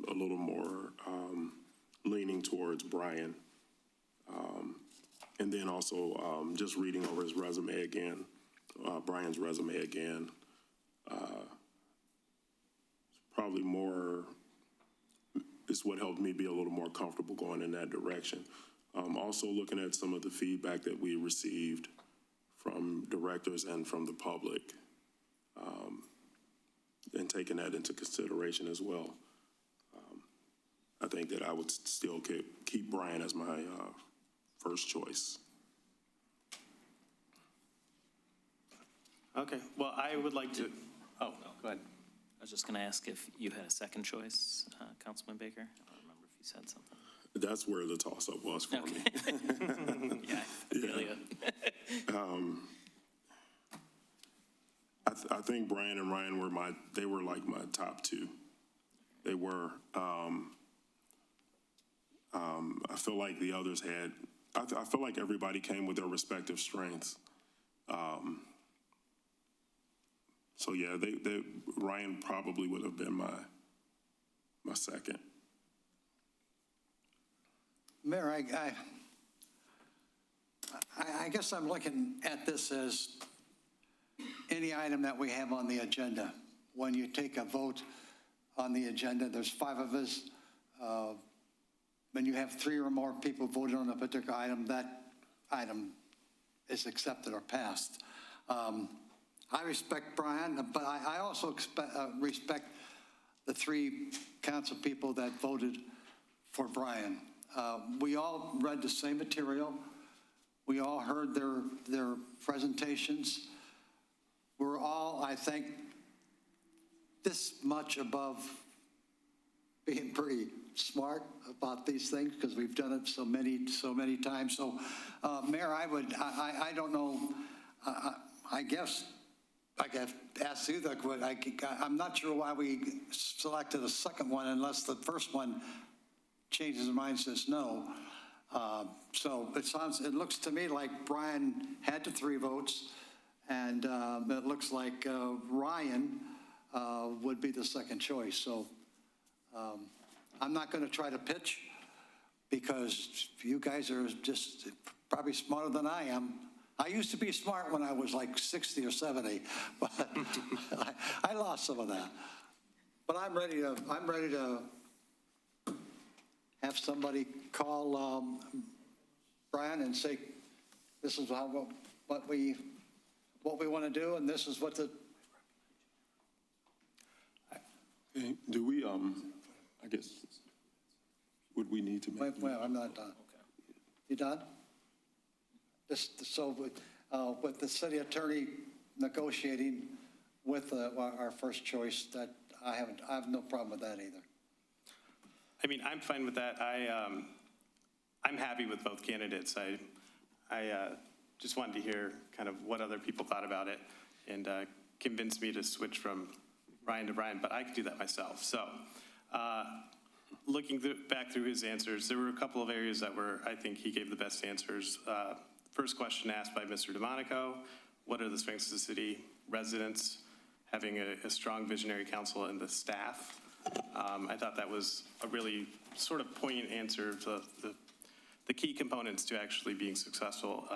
a little more leaning towards Brian, and then also just reading over his resume again. Brian's resume again, probably more is what helped me be a little more comfortable going in that direction. Also looking at some of the feedback that we received from directors and from the public, and taking that into consideration as well. I think that I would still keep Brian as my first choice. Okay, well, I would like to, oh, go ahead. I was just going to ask if you had a second choice, Councilman Baker. I don't remember if you said something. That's where the toss-up was for me. Yeah, I think Brian and Ryan were like my top two. They were. I feel like the others had, I feel like everybody came with their respective strengths. So yeah, Ryan probably would have been my second. Mayor, I guess I'm looking at this as any item that we have on the agenda. When you take a vote on the agenda, there's 5 of us. When you have 3 or more people voted on a particular item, that item is accepted or passed. I respect Brian, but I also respect the 3 council people that voted for Brian. We all read the same material. We all heard their presentations. We're all, I think, this much above being pretty smart about these things because we've done it so many times. So, Mayor, I don't know. I guess I could ask you that. I'm not sure why we selected a second one unless the first one changes his mind and says no. So it looks to me like Brian had the 3 votes, and it looks like Ryan would be the second choice. So I'm not going to try to pitch because you guys are just probably smarter than I am. I used to be smart when I was like 60 or 70, but I lost some of that. But I'm ready to have somebody call Brian and say, this is what we want to do, and this is what the. Okay, do we, I guess, would we need to make? Well, I'm not done. You done? So with the city attorney negotiating with our first choice, that I have no problem with that either. I mean, I'm fine with that. I'm happy with both candidates. I just wanted to hear kind of what other people thought about it and convinced me to switch from Ryan to Brian, but I could do that myself. So looking back through his answers, there were a couple of areas that I think he gave the best answers. First question asked by Mr. DeMonico, what are the strengths of the city residents? having a strong visionary council and the staff. I thought that was a really sort of poignant answer to the key components to actually being successful.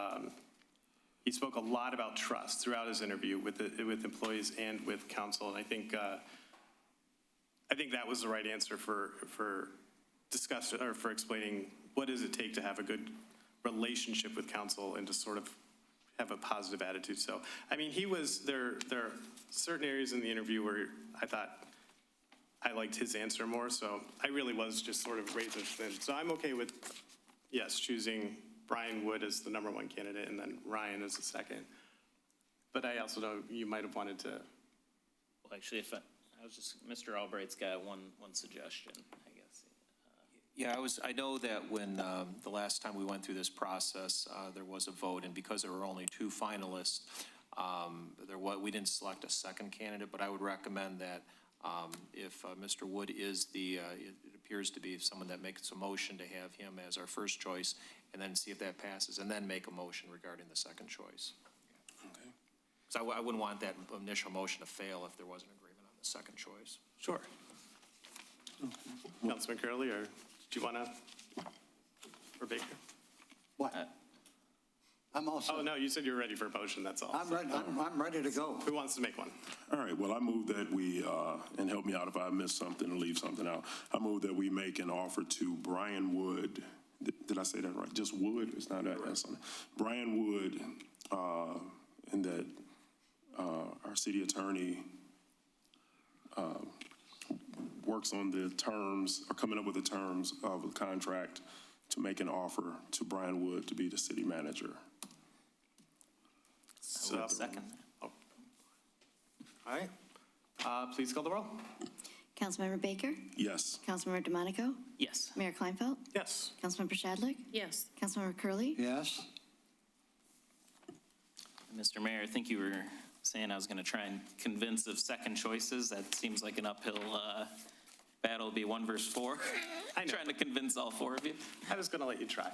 He spoke a lot about trust throughout his interview with employees and with council, and I think that was the right answer for explaining what does it take to have a good relationship with council and to sort of have a positive attitude. So, I mean, there are certain areas in the interview where I thought I liked his answer more, so I really was just sort of razor thin. So I'm okay with, yes, choosing Brian Wood as the #1 candidate and then Ryan as the second. But I also know you might have wanted to. Well, actually, I was just, Mr. Albright's got one suggestion, I guess. Yeah, I know that when the last time we went through this process, there was a vote, and because there were only 2 finalists, we didn't select a second candidate, but I would recommend that if Mr. Wood is it appears to be someone that makes a motion, to have him as our first choice, and then see if that passes, and then make a motion regarding the second choice. Okay. So I wouldn't want that initial motion to fail if there wasn't agreement on the second choice. Sure. Councilman Curley, or do you want to, or Baker? What? I'm also. Oh, no, you said you were ready for a motion, that's all. I'm ready, I'm ready to go. Who wants to make one? All right, well, I move that we, and help me out if I missed something or leave something out. I move that we make an offer to Brian Wood. Did I say that right? Just Wood? It's not that. That's on it. Brian Wood, and that our city attorney works on the terms, or coming up with the terms of a contract to make an offer to Brian Wood to be the city manager. I would second that. All right. Please call the roll. Councilmember Baker? Yes. Councilmember DeMonico? Yes. Mayor Kleinfeld? Yes. Councilmember Shadlick? Yes. Councilmember Curley? Yes. Mr. Mayor, I think you were saying I was going to try and convince of second choices. That seems like an uphill battle. Be 1 versus 4. I'm trying to convince all 4 of you. I was going to let you try.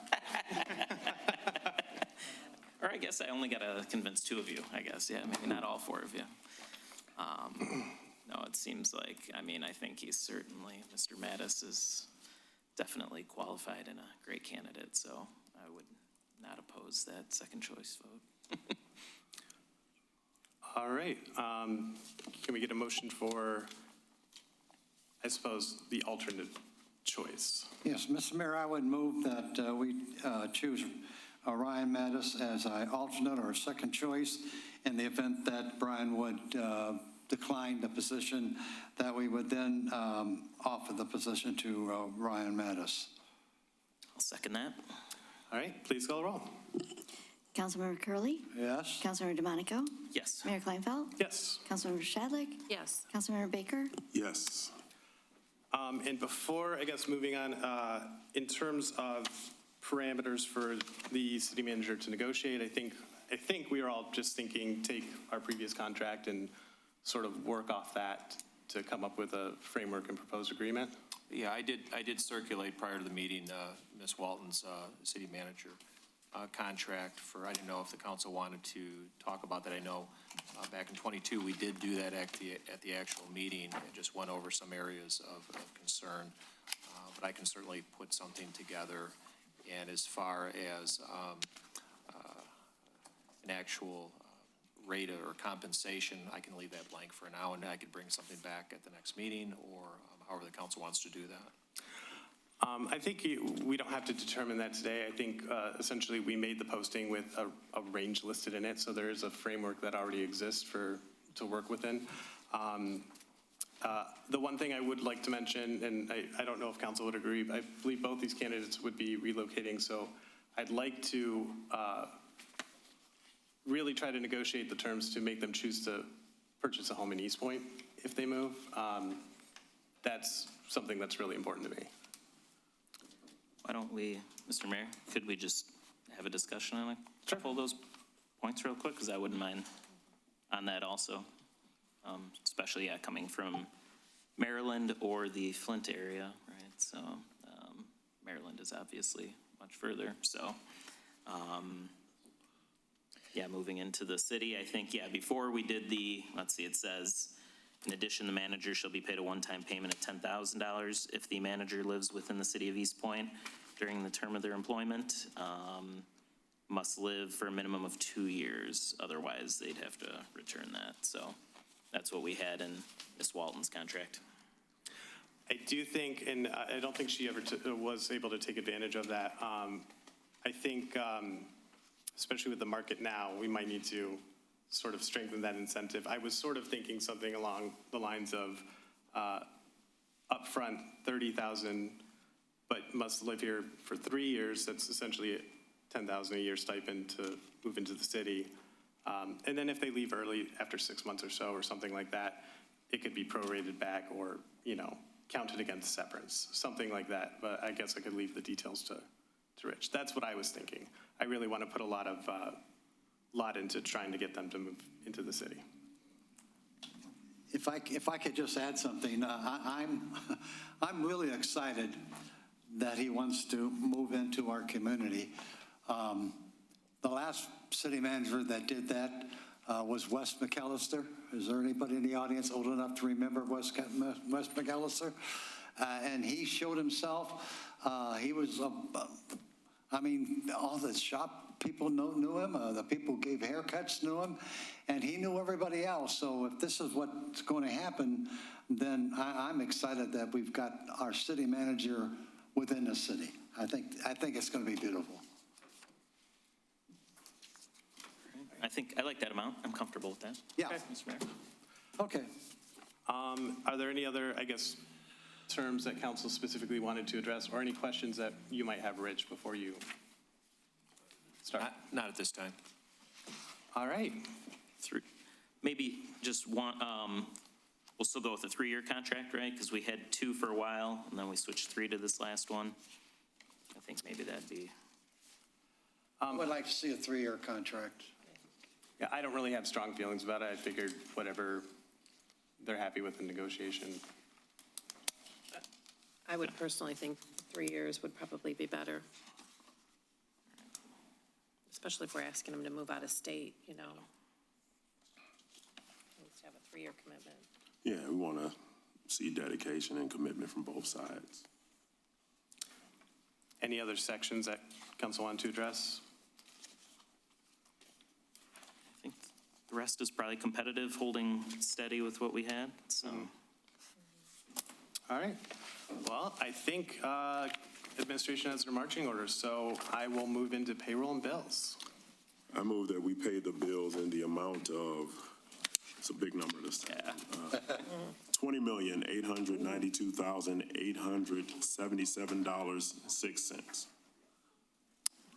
Or I guess I only got to convince 2 of you, I guess. Yeah, maybe not all 4 of you. No, it seems like, I think he's certainly, Mr. Mattis is definitely qualified and a great candidate, so I would not oppose that second choice vote. All right. Can we get a motion for, I suppose, the alternate choice? Yes, Mr. Mayor, I would move that we choose Ryan Mattis as our alternate or second choice in the event that Brian would decline the position, that we would then offer the position to Ryan Mattis. I'll second that. All right, please call the roll. Councilmember Curley? Yes. Councilmember DeMonico? Yes. Mayor Kleinfeld? Yes. Councilmember Shadlick? Yes. Councilmember Baker? Yes. And before, I guess, moving on, in terms of parameters for the city manager to negotiate, I think we are all just thinking, take our previous contract and sort of work off that to come up with a framework and proposed agreement. Yeah, I did circulate prior to the meeting Ms. Walton's city manager contract for, I didn't know if the council wanted to talk about that. I know back in '22 we did do that at the actual meeting and just went over some areas of concern. But I can certainly put something together. And as far as an actual rate or compensation, I can leave that blank for now, and I could bring something back at the next meeting, or however the council wants to do that. I think we don't have to determine that today. I think essentially we made the posting with a range listed in it, so there is a framework that already exists to work within. The one thing I would like to mention, and I don't know if council would agree, but I believe both these candidates would be relocating, so I'd like to really try to negotiate the terms to make them choose to purchase a home in Eastpointe if they move. That's something that's really important to me. Why don't we, Mr. Mayor, could we just have a discussion on a couple of those points real quick? Because I wouldn't mind on that also, especially coming from Maryland or the Flint area, right? So Maryland is obviously much further. So Yeah, moving into the city, I think, yeah, before we did the, let's see, it says, in addition, the manager shall be paid a one-time payment of $10,000 if the manager lives within the city of Eastpointe during the term of their employment. Must live for a minimum of 2 years, otherwise they'd have to return that. So that's what we had in Ms. Walton's contract. I do think, and I don't think she ever was able to take advantage of that. I think, especially with the market now, we might need to sort of strengthen that incentive. I was sort of thinking something along the lines of upfront $30,000, but must live here for 3 years. That's essentially $10,000 a year stipend to move into the city. And then if they leave early after 6 months or so or something like that, it could be prorated back or, counted against severance, something like that. But I guess I could leave the details to Rich. That's what I was thinking. I really want to put a lot into trying to get them to move into the city. If I could just add something, I'm really excited that he wants to move into our community. The last city manager that did that was Wes McAllister. Is there anybody in the audience old enough to remember Wes McAllister? And he showed himself. He was, all the shop people knew him. The people who gave haircuts knew him. And he knew everybody else. So if this is what's going to happen, then I'm excited that we've got our city manager within the city. I think it's going to be beautiful. I like that amount. I'm comfortable with that. Yeah. Okay, Mr. Mayor. Okay. Are there any other, terms that council specifically wanted to address, or any questions that you might have, Rich, before you start? Not at this time. All right. Maybe just one, we'll still go with the 3-year contract, right? Because we had 2 for a while, and then we switched 3 to this last one. I think maybe that'd be. I would like to see a 3-year contract. Yeah, I don't really have strong feelings about it. I figured whatever they're happy with in negotiation. I would personally think 3 years would probably be better. Especially if we're asking them to move out of state, At least have a 3-year commitment. Yeah, we want to see dedication and commitment from both sides. Any other sections that council wanted to address? I think the rest is probably competitive, holding steady with what we had, so. All right. Well, I think administration has their marching orders, so I will move into payroll and bills. I move that we pay the bills in the amount of, it's a big number this time. $20,892,877.06.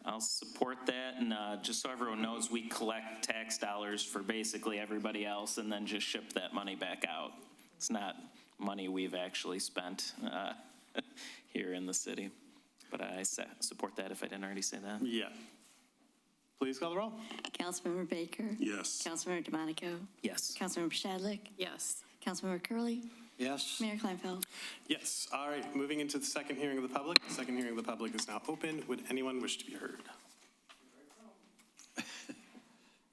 I'll support that, and just so everyone knows, we collect tax dollars for basically everybody else and then just ship that money back out. It's not money we've actually spent here in the city, but I support that if I didn't already say that. Yeah. Please call the roll. Councilmember Baker? Yes. Councilmember DeMonico? Yes. Councilmember Shadlick? Yes. Councilmember Curley. Yes. Mayor Kleinfeld? Yes. All right. Moving into the second hearing of the public. The second hearing of the public is now open. Would anyone wish to be heard?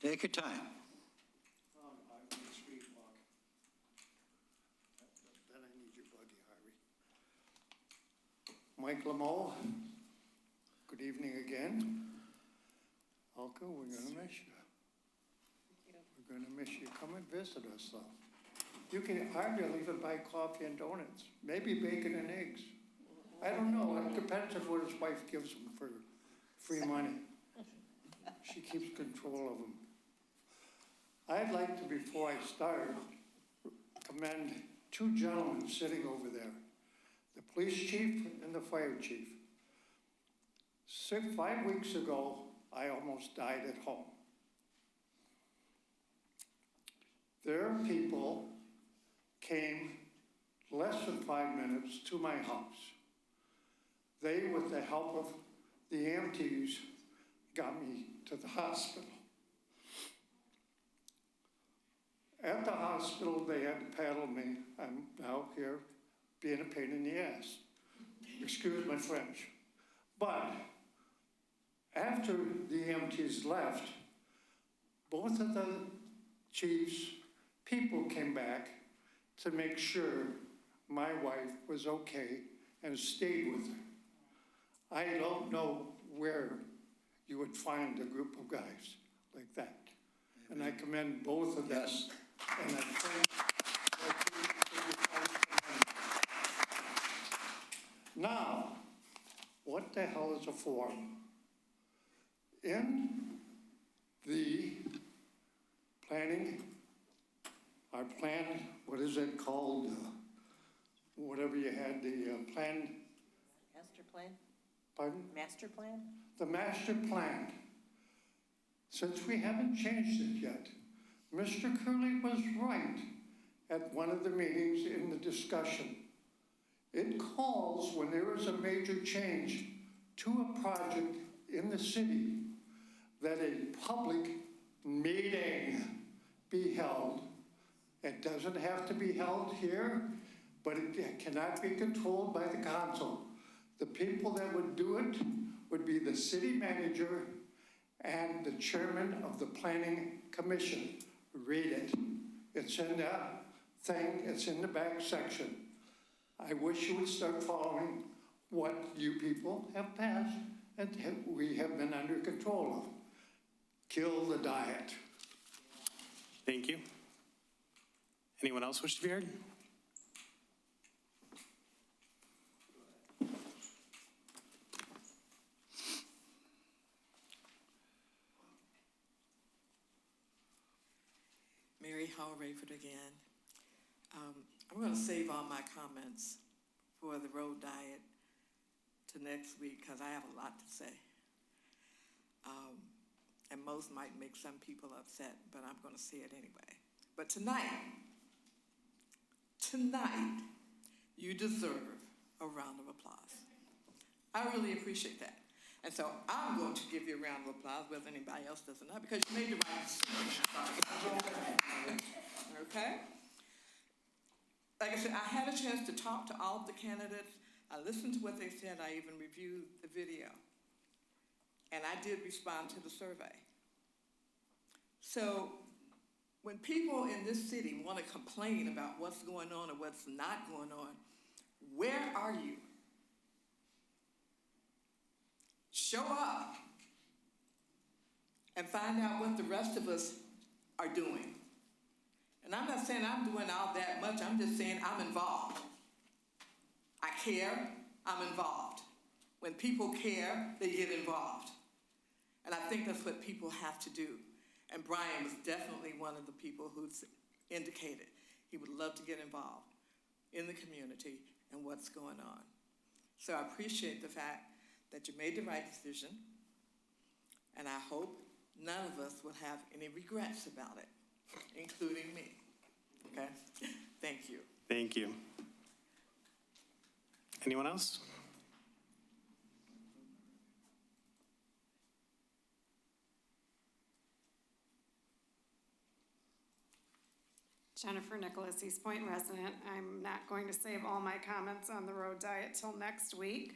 Take your time. Then I need your buggy, Harvey. Mike Lameau, good evening again. Alka, we're gonna miss you. We're gonna miss you. Come and visit us, though. You can hardly even buy coffee and donuts, maybe bacon and eggs. I don't know, it depends on what his wife gives him for free money. She keeps control of him. I'd like to, before I start, commend 2 gentlemen sitting over there, the police chief and the fire chief. 5 weeks ago, I almost died at home. Their people came less than 5 minutes to my house. They, with the help of the EMTs, got me to the hospital. At the hospital, they had to paddle me. I'm out here being a pain in the ass. Excuse my French. But after the EMTs left, both of the chief's people came back to make sure my wife was okay and stayed with her. I don't know where you would find a group of guys like that. And I commend both of them. Yes. And I think that you find now, what the hell is a forum? In the planning, our plan, what is it called? Whatever you had, the plan, Master plan? pardon? Master plan? The master plan. Since we haven't changed it yet, Mr. Curley was right at one of the meetings in the discussion. It calls, when there is a major change to a project in the city, that a public meeting be held. It doesn't have to be held here, but it cannot be controlled by the council. The people that would do it would be the city manager and the chairman of the planning commission. Read it. It's in that thing, it's in the back section. I wish you would start following what you people have passed and we have been under control of. Kill the diet. Thank you. Anyone else wish to be heard? Mary Hall Rayford again. I'm going to save all my comments for the road diet to next week because I have a lot to say. And most might make some people upset, but I'm going to say it anyway. But tonight, you deserve a round of applause. I really appreciate that. And so I'm going to give you a round of applause, whether anybody else does or not, because you made the right decision. Okay? Like I said, I had a chance to talk to all of the candidates. I listened to what they said. I even reviewed the video. And I did respond to the survey. So when people in this city want to complain about what's going on or what's not going on, where are you? Show up and find out what the rest of us are doing. And I'm not saying I'm doing all that much. I'm just saying I'm involved. I care, I'm involved. When people care, they get involved. And I think that's what people have to do. And Brian was definitely one of the people who's indicated he would love to get involved in the community and what's going on. So I appreciate the fact that you made the right decision, and I hope none of us will have any regrets about it, including me. Okay? Thank you. Thank you. Anyone else? Jennifer Nicholas, Eastpointe resident. I'm not going to save all my comments on the road diet till next week.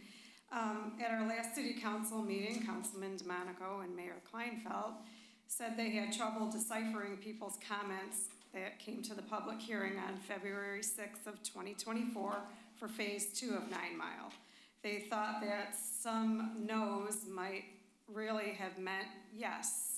At our last city council meeting, Councilman DeMonico and Mayor Kleinfeld said they had trouble deciphering people's comments that came to the public hearing on February 6th of 2024 for Phase 2 of 9 Mile. They thought that some no's might really have meant yes.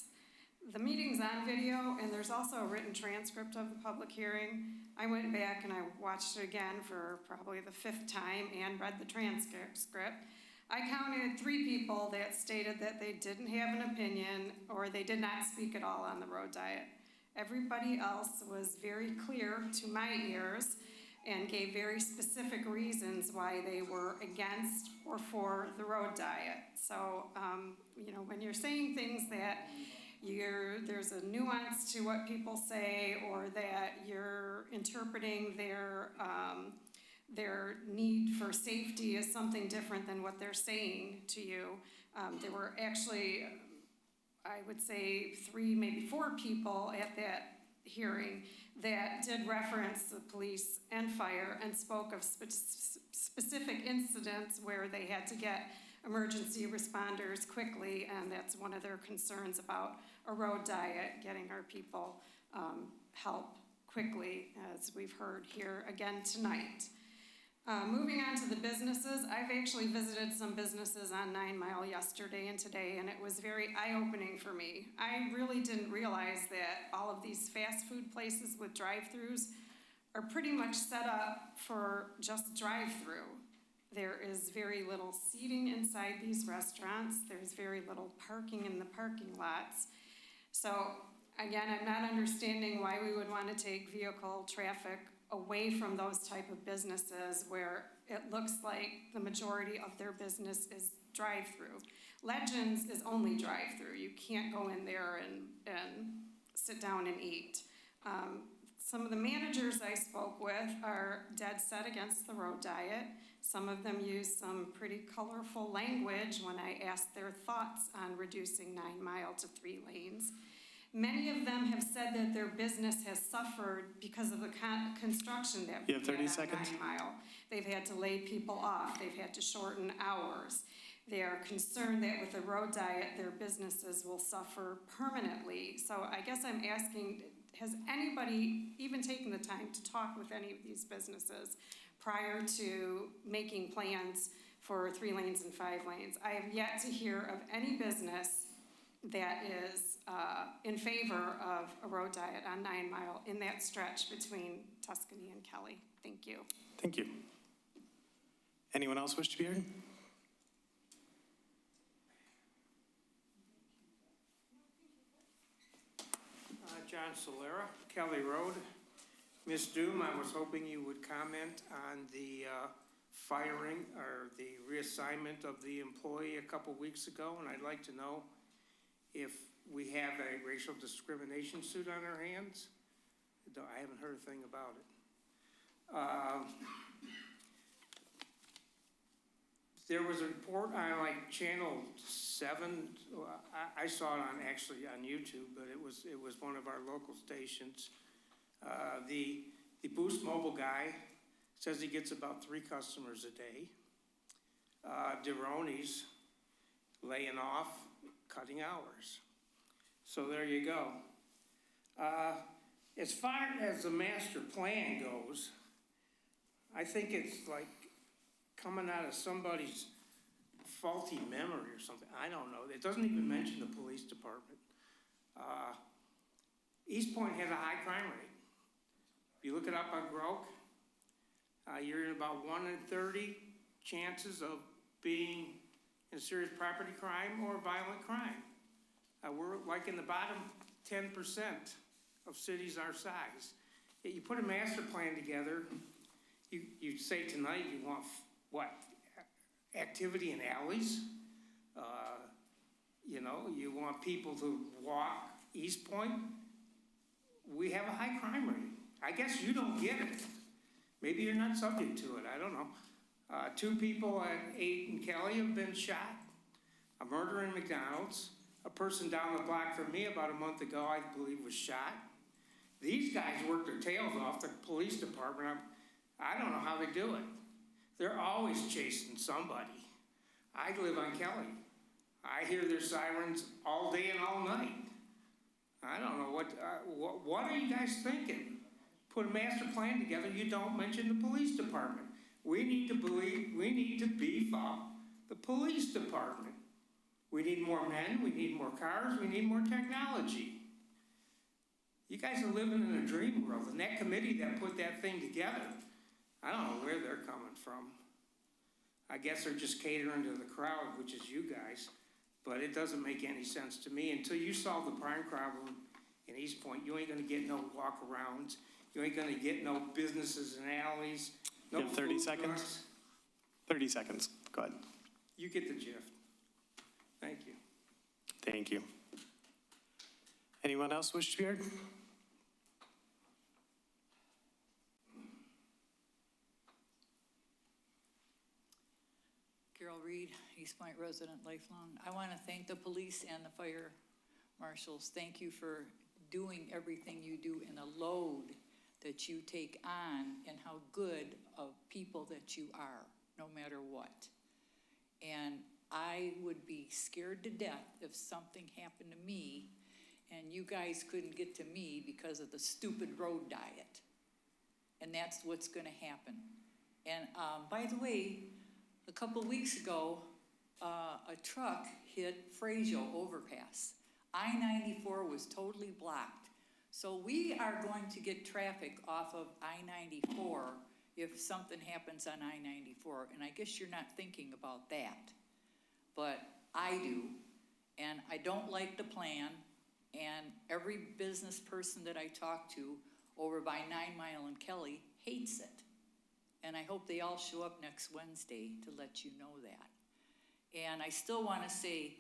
The meeting's on video, and there's also a written transcript of the public hearing. I went back and I watched it again for probably the 5th time and read the transcript. I counted 3 people that stated that they didn't have an opinion or they did not speak at all on the road diet. Everybody else was very clear to my ears and gave very specific reasons why they were against or for the road diet. So, when you're saying things that there's a nuance to what people say, or that you're interpreting their need for safety as something different than what they're saying to you. There were actually, I would say, 3, maybe 4 people at that hearing that did reference the police and fire and spoke of specific incidents where they had to get emergency responders quickly, and that's one of their concerns about a road diet, getting our people help quickly, as we've heard here again tonight. Moving on to the businesses, I've actually visited some businesses on 9 Mile yesterday and today, and it was very eye-opening for me. I really didn't realize that all of these fast food places with drive-thrus are pretty much set up for just drive-through. There is very little seating inside these restaurants. There's very little parking in the parking lots. So again, I'm not understanding why we would want to take vehicle traffic away from those type of businesses where it looks like the majority of their business is drive-through. Legends is only drive-through. You can't go in there and sit down and eat. Some of the managers I spoke with are dead set against the road diet. Some of them use some pretty colorful language when I asked their thoughts on reducing 9 Mile to 3 lanes. Many of them have said that their business has suffered because of the construction that we You have had 30 on seconds. 9 Mile. They've had to lay people off. They've had to shorten hours. They are concerned that with the road diet, their businesses will suffer permanently. So I guess I'm asking, has anybody even taken the time to talk with any of these businesses prior to making plans for 3 lanes and 5 lanes? I have yet to hear of any business that is in favor of a road diet on 9 Mile in that stretch between Tuscany and Kelly. Thank you. Thank you. Anyone else wish to be heard? John Solera, Kelly Road. Ms. Doom, I was hoping you would comment on the firing or the reassignment of the employee a couple weeks ago, and I'd like to know if we have a racial discrimination suit on our hands. I haven't heard a thing about it. There was a report on like Channel 7. I saw it actually on YouTube, but it was one of our local stations. The Boost Mobile guy says he gets about 3 customers a day. Deroni's laying off, cutting hours. So there you go. As far as the master plan goes, I think it's like coming out of somebody's faulty memory or something. I don't know. It doesn't even mention the police department. Eastpointe has a high crime rate. If you look it up on Grok, you're in about 1 in 30 chances of being in serious property crime or violent crime. We're like in the bottom 10% of cities our size. Yet you put a master plan together, you say tonight you want what? Activity in alleys? You want people to walk Eastpointe? We have a high crime rate. I guess you don't get it. Maybe you're not subject to it, I don't know. 2 people at 8 and Kelly have been shot. A murder in McDonald's. A person down the block from me about a month ago, I believe, was shot. These guys work their tails off, the police department. I don't know how they do it. They're always chasing somebody. I live on Kelly. I hear their sirens all day and all night. I don't know what are you guys thinking? Put a master plan together, you don't mention the police department. We need to beef up the police department. We need more men, we need more cars, we need more technology. You guys are living in a dream world, and that committee that put that thing together, I don't know where they're coming from. I guess they're just catering to the crowd, which is you guys, but it doesn't make any sense to me. Until you solve the crime problem in Eastpointe, you ain't gonna get no walk-arounds, you ain't gonna get no businesses and alleys, no You have 30 food seconds? trucks. 30 seconds, go ahead. You get the gist. Thank you. Thank you. Anyone else wish to be heard? Carol Reed, Eastpointe resident, lifelong. I want to thank the police and the fire marshals. Thank you for doing everything you do and the load that you take on and how good of people that you are, no matter what. And I would be scared to death if something happened to me and you guys couldn't get to me because of the stupid road diet. And that's what's gonna happen. And by the way, a couple weeks ago, a truck hit Frasio overpass. I-94 was totally blocked. So we are going to get traffic off of I-94 if something happens on I-94. And I guess you're not thinking about that, but I do. And I don't like the plan. And every business person that I talk to over by 9 Mile and Kelly hates it. And I hope they all show up next Wednesday to let you know that. And I still want to say,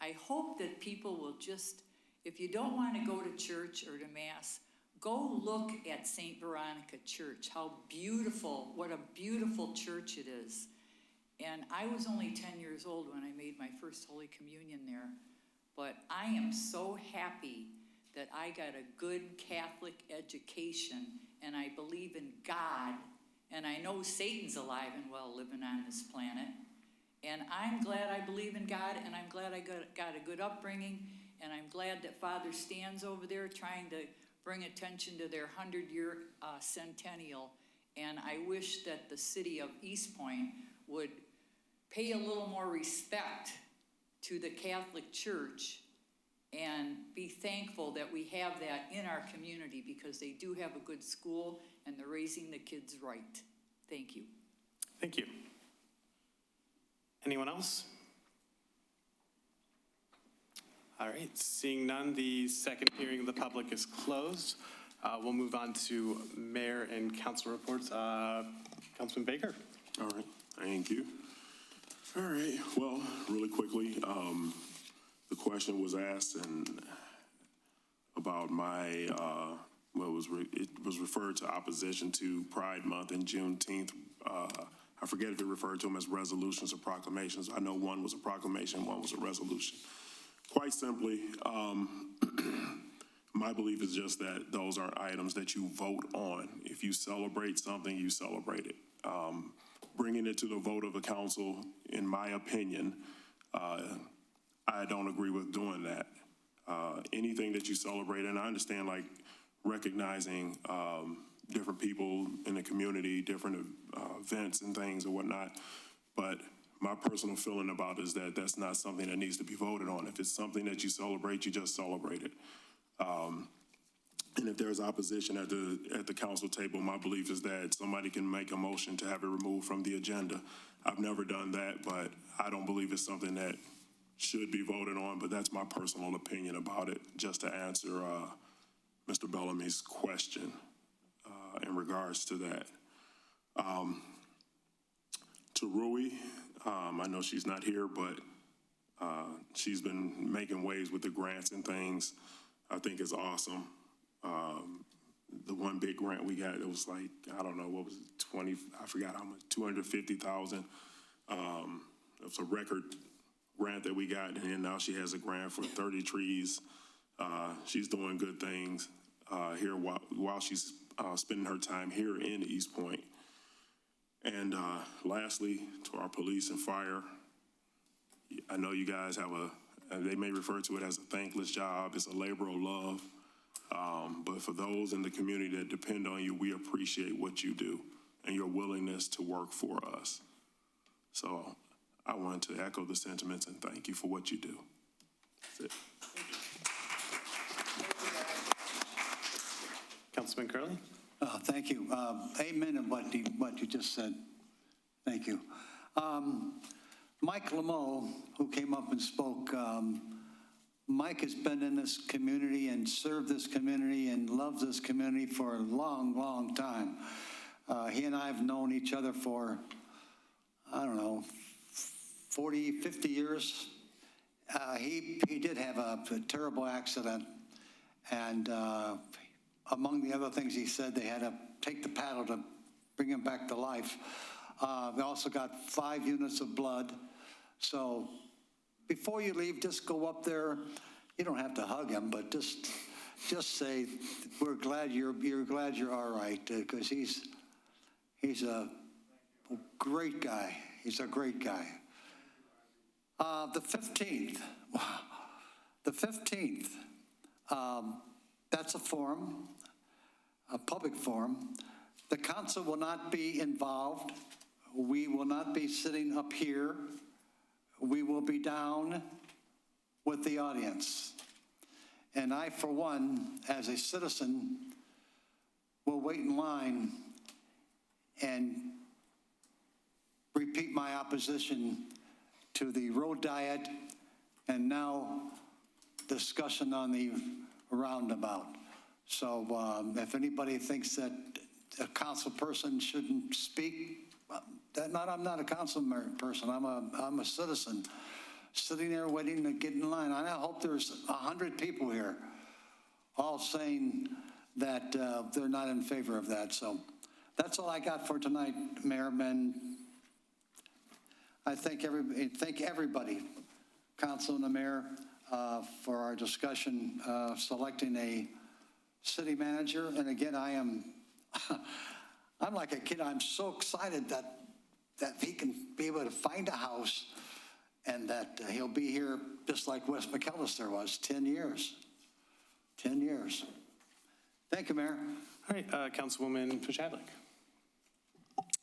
I hope that people will just, if you don't want to go to church or to Mass, go look at St. Veronica Church, how beautiful, what a beautiful church it is. And I was only 10 years old when I made my first Holy Communion there. But I am so happy that I got a good Catholic education, and I believe in God, and I know Satan's alive and well living on this planet. And I'm glad I believe in God, and I'm glad I got a good upbringing, and I'm glad that Father Stan's over there trying to bring attention to their 100-year centennial. And I wish that the city of Eastpointe would pay a little more respect to the Catholic Church and be thankful that we have that in our community, because they do have a good school and they're raising the kids right. Thank you. Thank you. Anyone else? All right, seeing none, the second hearing of the public is closed. We'll move on to mayor and council reports. Councilman Baker. All right, thank you. All right, well, really quickly, the question was asked and about my, it was referred to opposition to Pride Month and Juneteenth. I forget if it referred to them as resolutions or proclamations. I know one was a proclamation, one was a resolution. Quite simply, my belief is just that those are items that you vote on. If you celebrate something, you celebrate it. Bringing it to the vote of the council, in my opinion, I don't agree with doing that. Anything that you celebrate, and I understand like recognizing different people in the community, different events and things and whatnot, but my personal feeling about it is that that's not something that needs to be voted on. If it's something that you celebrate, you just celebrate it. And if there's opposition at the council table, my belief is that somebody can make a motion to have it removed from the agenda. I've never done that, but I don't believe it's something that should be voted on, but that's my personal opinion about it, just to answer Mr. Bellamy's question in regards to that. To Rui, I know she's not here, but she's been making waves with the grants and things. I think it's awesome. The one big grant we got, it was like, I don't know, what was it, I forgot how much, 250,000. It was a record grant that we got, and then now she has a grant for 30 trees. She's doing good things here while she's spending her time here in Eastpointe. And lastly, to our police and fire, I know you guys have they may refer to it as a thankless job. It's a labor of love. But for those in the community that depend on you, we appreciate what you do and your willingness to work for us. So I wanted to echo the sentiments and thank you for what you do. That's it. Councilman Curley. Thank you. Amen to what you just said. Thank you. Mike Lameau, who came up and spoke, Mike has been in this community and served this community and loves this community for a long, long time. He and I have known each other for, I don't know, 40, 50 years. He did have a terrible accident, and among the other things he said, they had to take the paddle to bring him back to life. We also got 5 units of blood. So before you leave, just go up there. You don't have to hug him, but just say, we're glad you're all right, because he's a great guy. He's a great guy. The 15th, that's a forum, a public forum. The council will not be involved. We will not be sitting up here. We will be down with the audience. And I, for one, as a citizen, will wait in line and repeat my opposition to the road diet and now discussion on the roundabout. So if anybody thinks that a council person shouldn't speak, I'm not a council person, I'm a citizen sitting there waiting to get in line. And I hope there's 100 people here all saying that they're not in favor of that. So that's all I got for tonight, Mayor. And I thank everybody, council and the mayor, for our discussion selecting a city manager. And again, I'm like a kid. I'm so excited that he can be able to find a house and that he'll be here just like Wes McAllister was, 10 years. 10 years. Thank you, Mayor. All right, Councilwoman Pashadlik.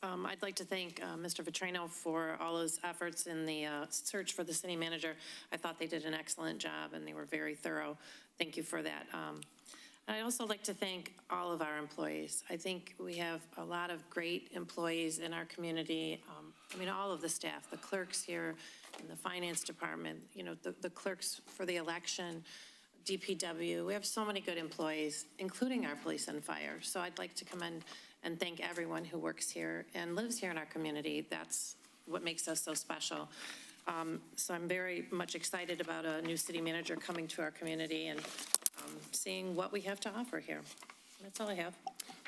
I'd like to thank Mr. Vitrano for all his efforts in the search for the city manager. I thought they did an excellent job and they were very thorough. Thank you for that. I'd also like to thank all of our employees. I think we have a lot of great employees in our community. All of the staff, the clerks here in the finance department, the clerks for the election, DPW. We have so many good employees, including our police and fire. So I'd like to commend and thank everyone who works here and lives here in our community. That's what makes us so special. So I'm very much excited about a new city manager coming to our community and seeing what we have to offer here. That's all I have.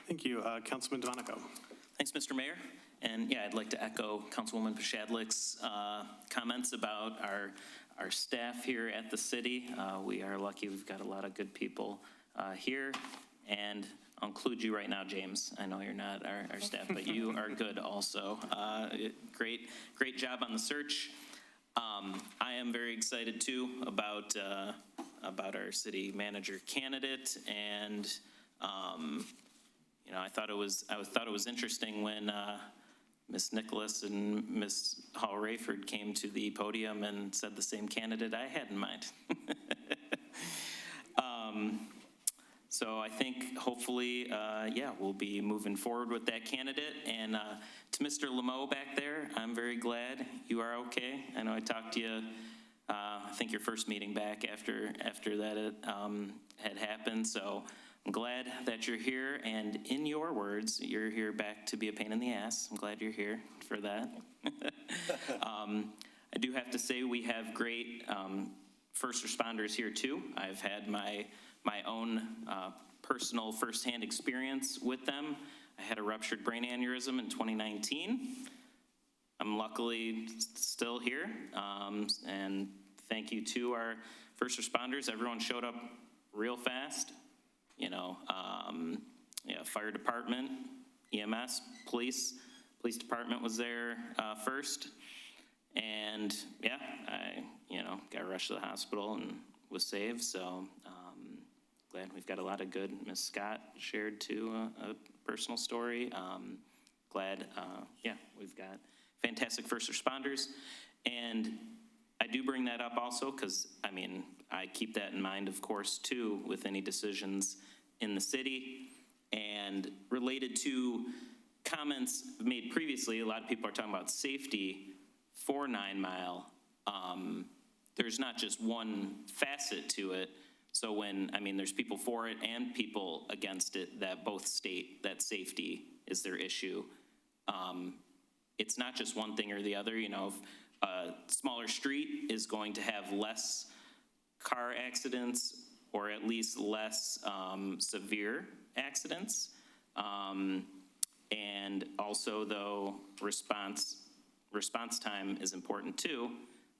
Thank you. Councilman DeMonico. Thanks, Mr. Mayor. And yeah, I'd like to echo Councilwoman Pashadlik's comments about our staff here at the city. We are lucky. We've got a lot of good people here. And I'll include you right now, James. I know you're not our staff, but you are good also. Great job on the search. I am very excited too about our city manager candidate, and I thought it was interesting when Ms. Nicholas and Ms. Hall-Rayford came to the podium and said the same candidate I had in mind. So I think hopefully, we'll be moving forward with that candidate. And to Mr. Lameau back there, I'm very glad you are okay. I know I talked to you, I think your first meeting back after that had happened. So I'm glad that you're here. And in your words, you're here back to be a pain in the ass. I'm glad you're here for that. I do have to say we have great first responders here too. I've had my own personal firsthand experience with them. I had a ruptured brain aneurysm in 2019. I'm luckily still here, and thank you to our first responders. Everyone showed up real fast. Fire department, EMS, police department was there first, and I got rushed to the hospital and was saved. So glad we've got a lot of good. Ms. Scott shared too a personal story. Glad, we've got fantastic first responders. And I do bring that up also because, I keep that in mind, of course, too, with any decisions in the city. And related to comments made previously, a lot of people are talking about safety for 9 Mile. There's not just one facet to it. So when, there's people for it and people against it that both state that safety is their issue. It's not just one thing or the other. If a smaller street is going to have less car accidents or at least less severe accidents. And also, though, response time is important too.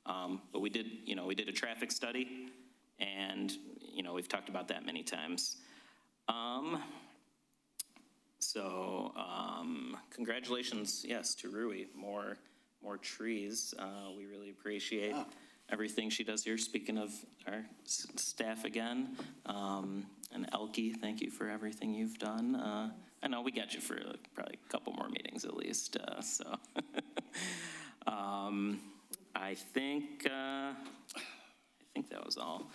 But we did a traffic study, and we've talked about that many times. So congratulations, yes, to Rui. More more trees. We really appreciate everything she does here. Speaking of our staff again, and Elke, thank you for everything you've done. I know we got you for probably a couple more meetings at least, so. I think that was all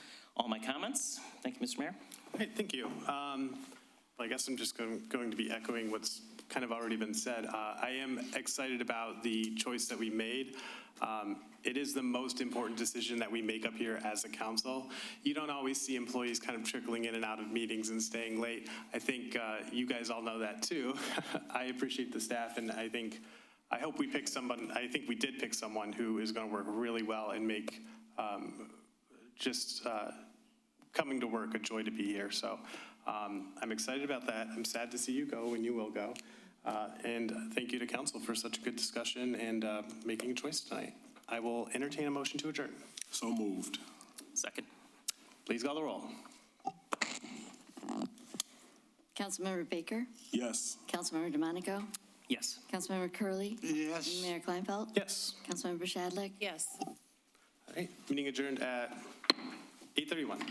my comments. Thank you, Mr. Mayor. Great, thank you. I guess I'm just going to be echoing what's kind of already been said. I am excited about the choice that we made. It is the most important decision that we make up here as a council. You don't always see employees kind of trickling in and out of meetings and staying late. I think you guys all know that too. I appreciate the staff, and I hope we pick someone, I think we did pick someone who is going to work really well and make coming to work a joy to be here. So I'm excited about that. I'm sad to see you go when you will go. And thank you to council for such a good discussion and making a choice tonight. I will entertain a motion to adjourn. So moved. Second. Please call the roll. Councilmember Baker? Yes. Councilmember DeMonico? Yes. Councilmember Curley. Yes. Mayor Kleinfeld? Yes. Councilmember Shadlick? Yes. All right, meeting adjourned at 8:31.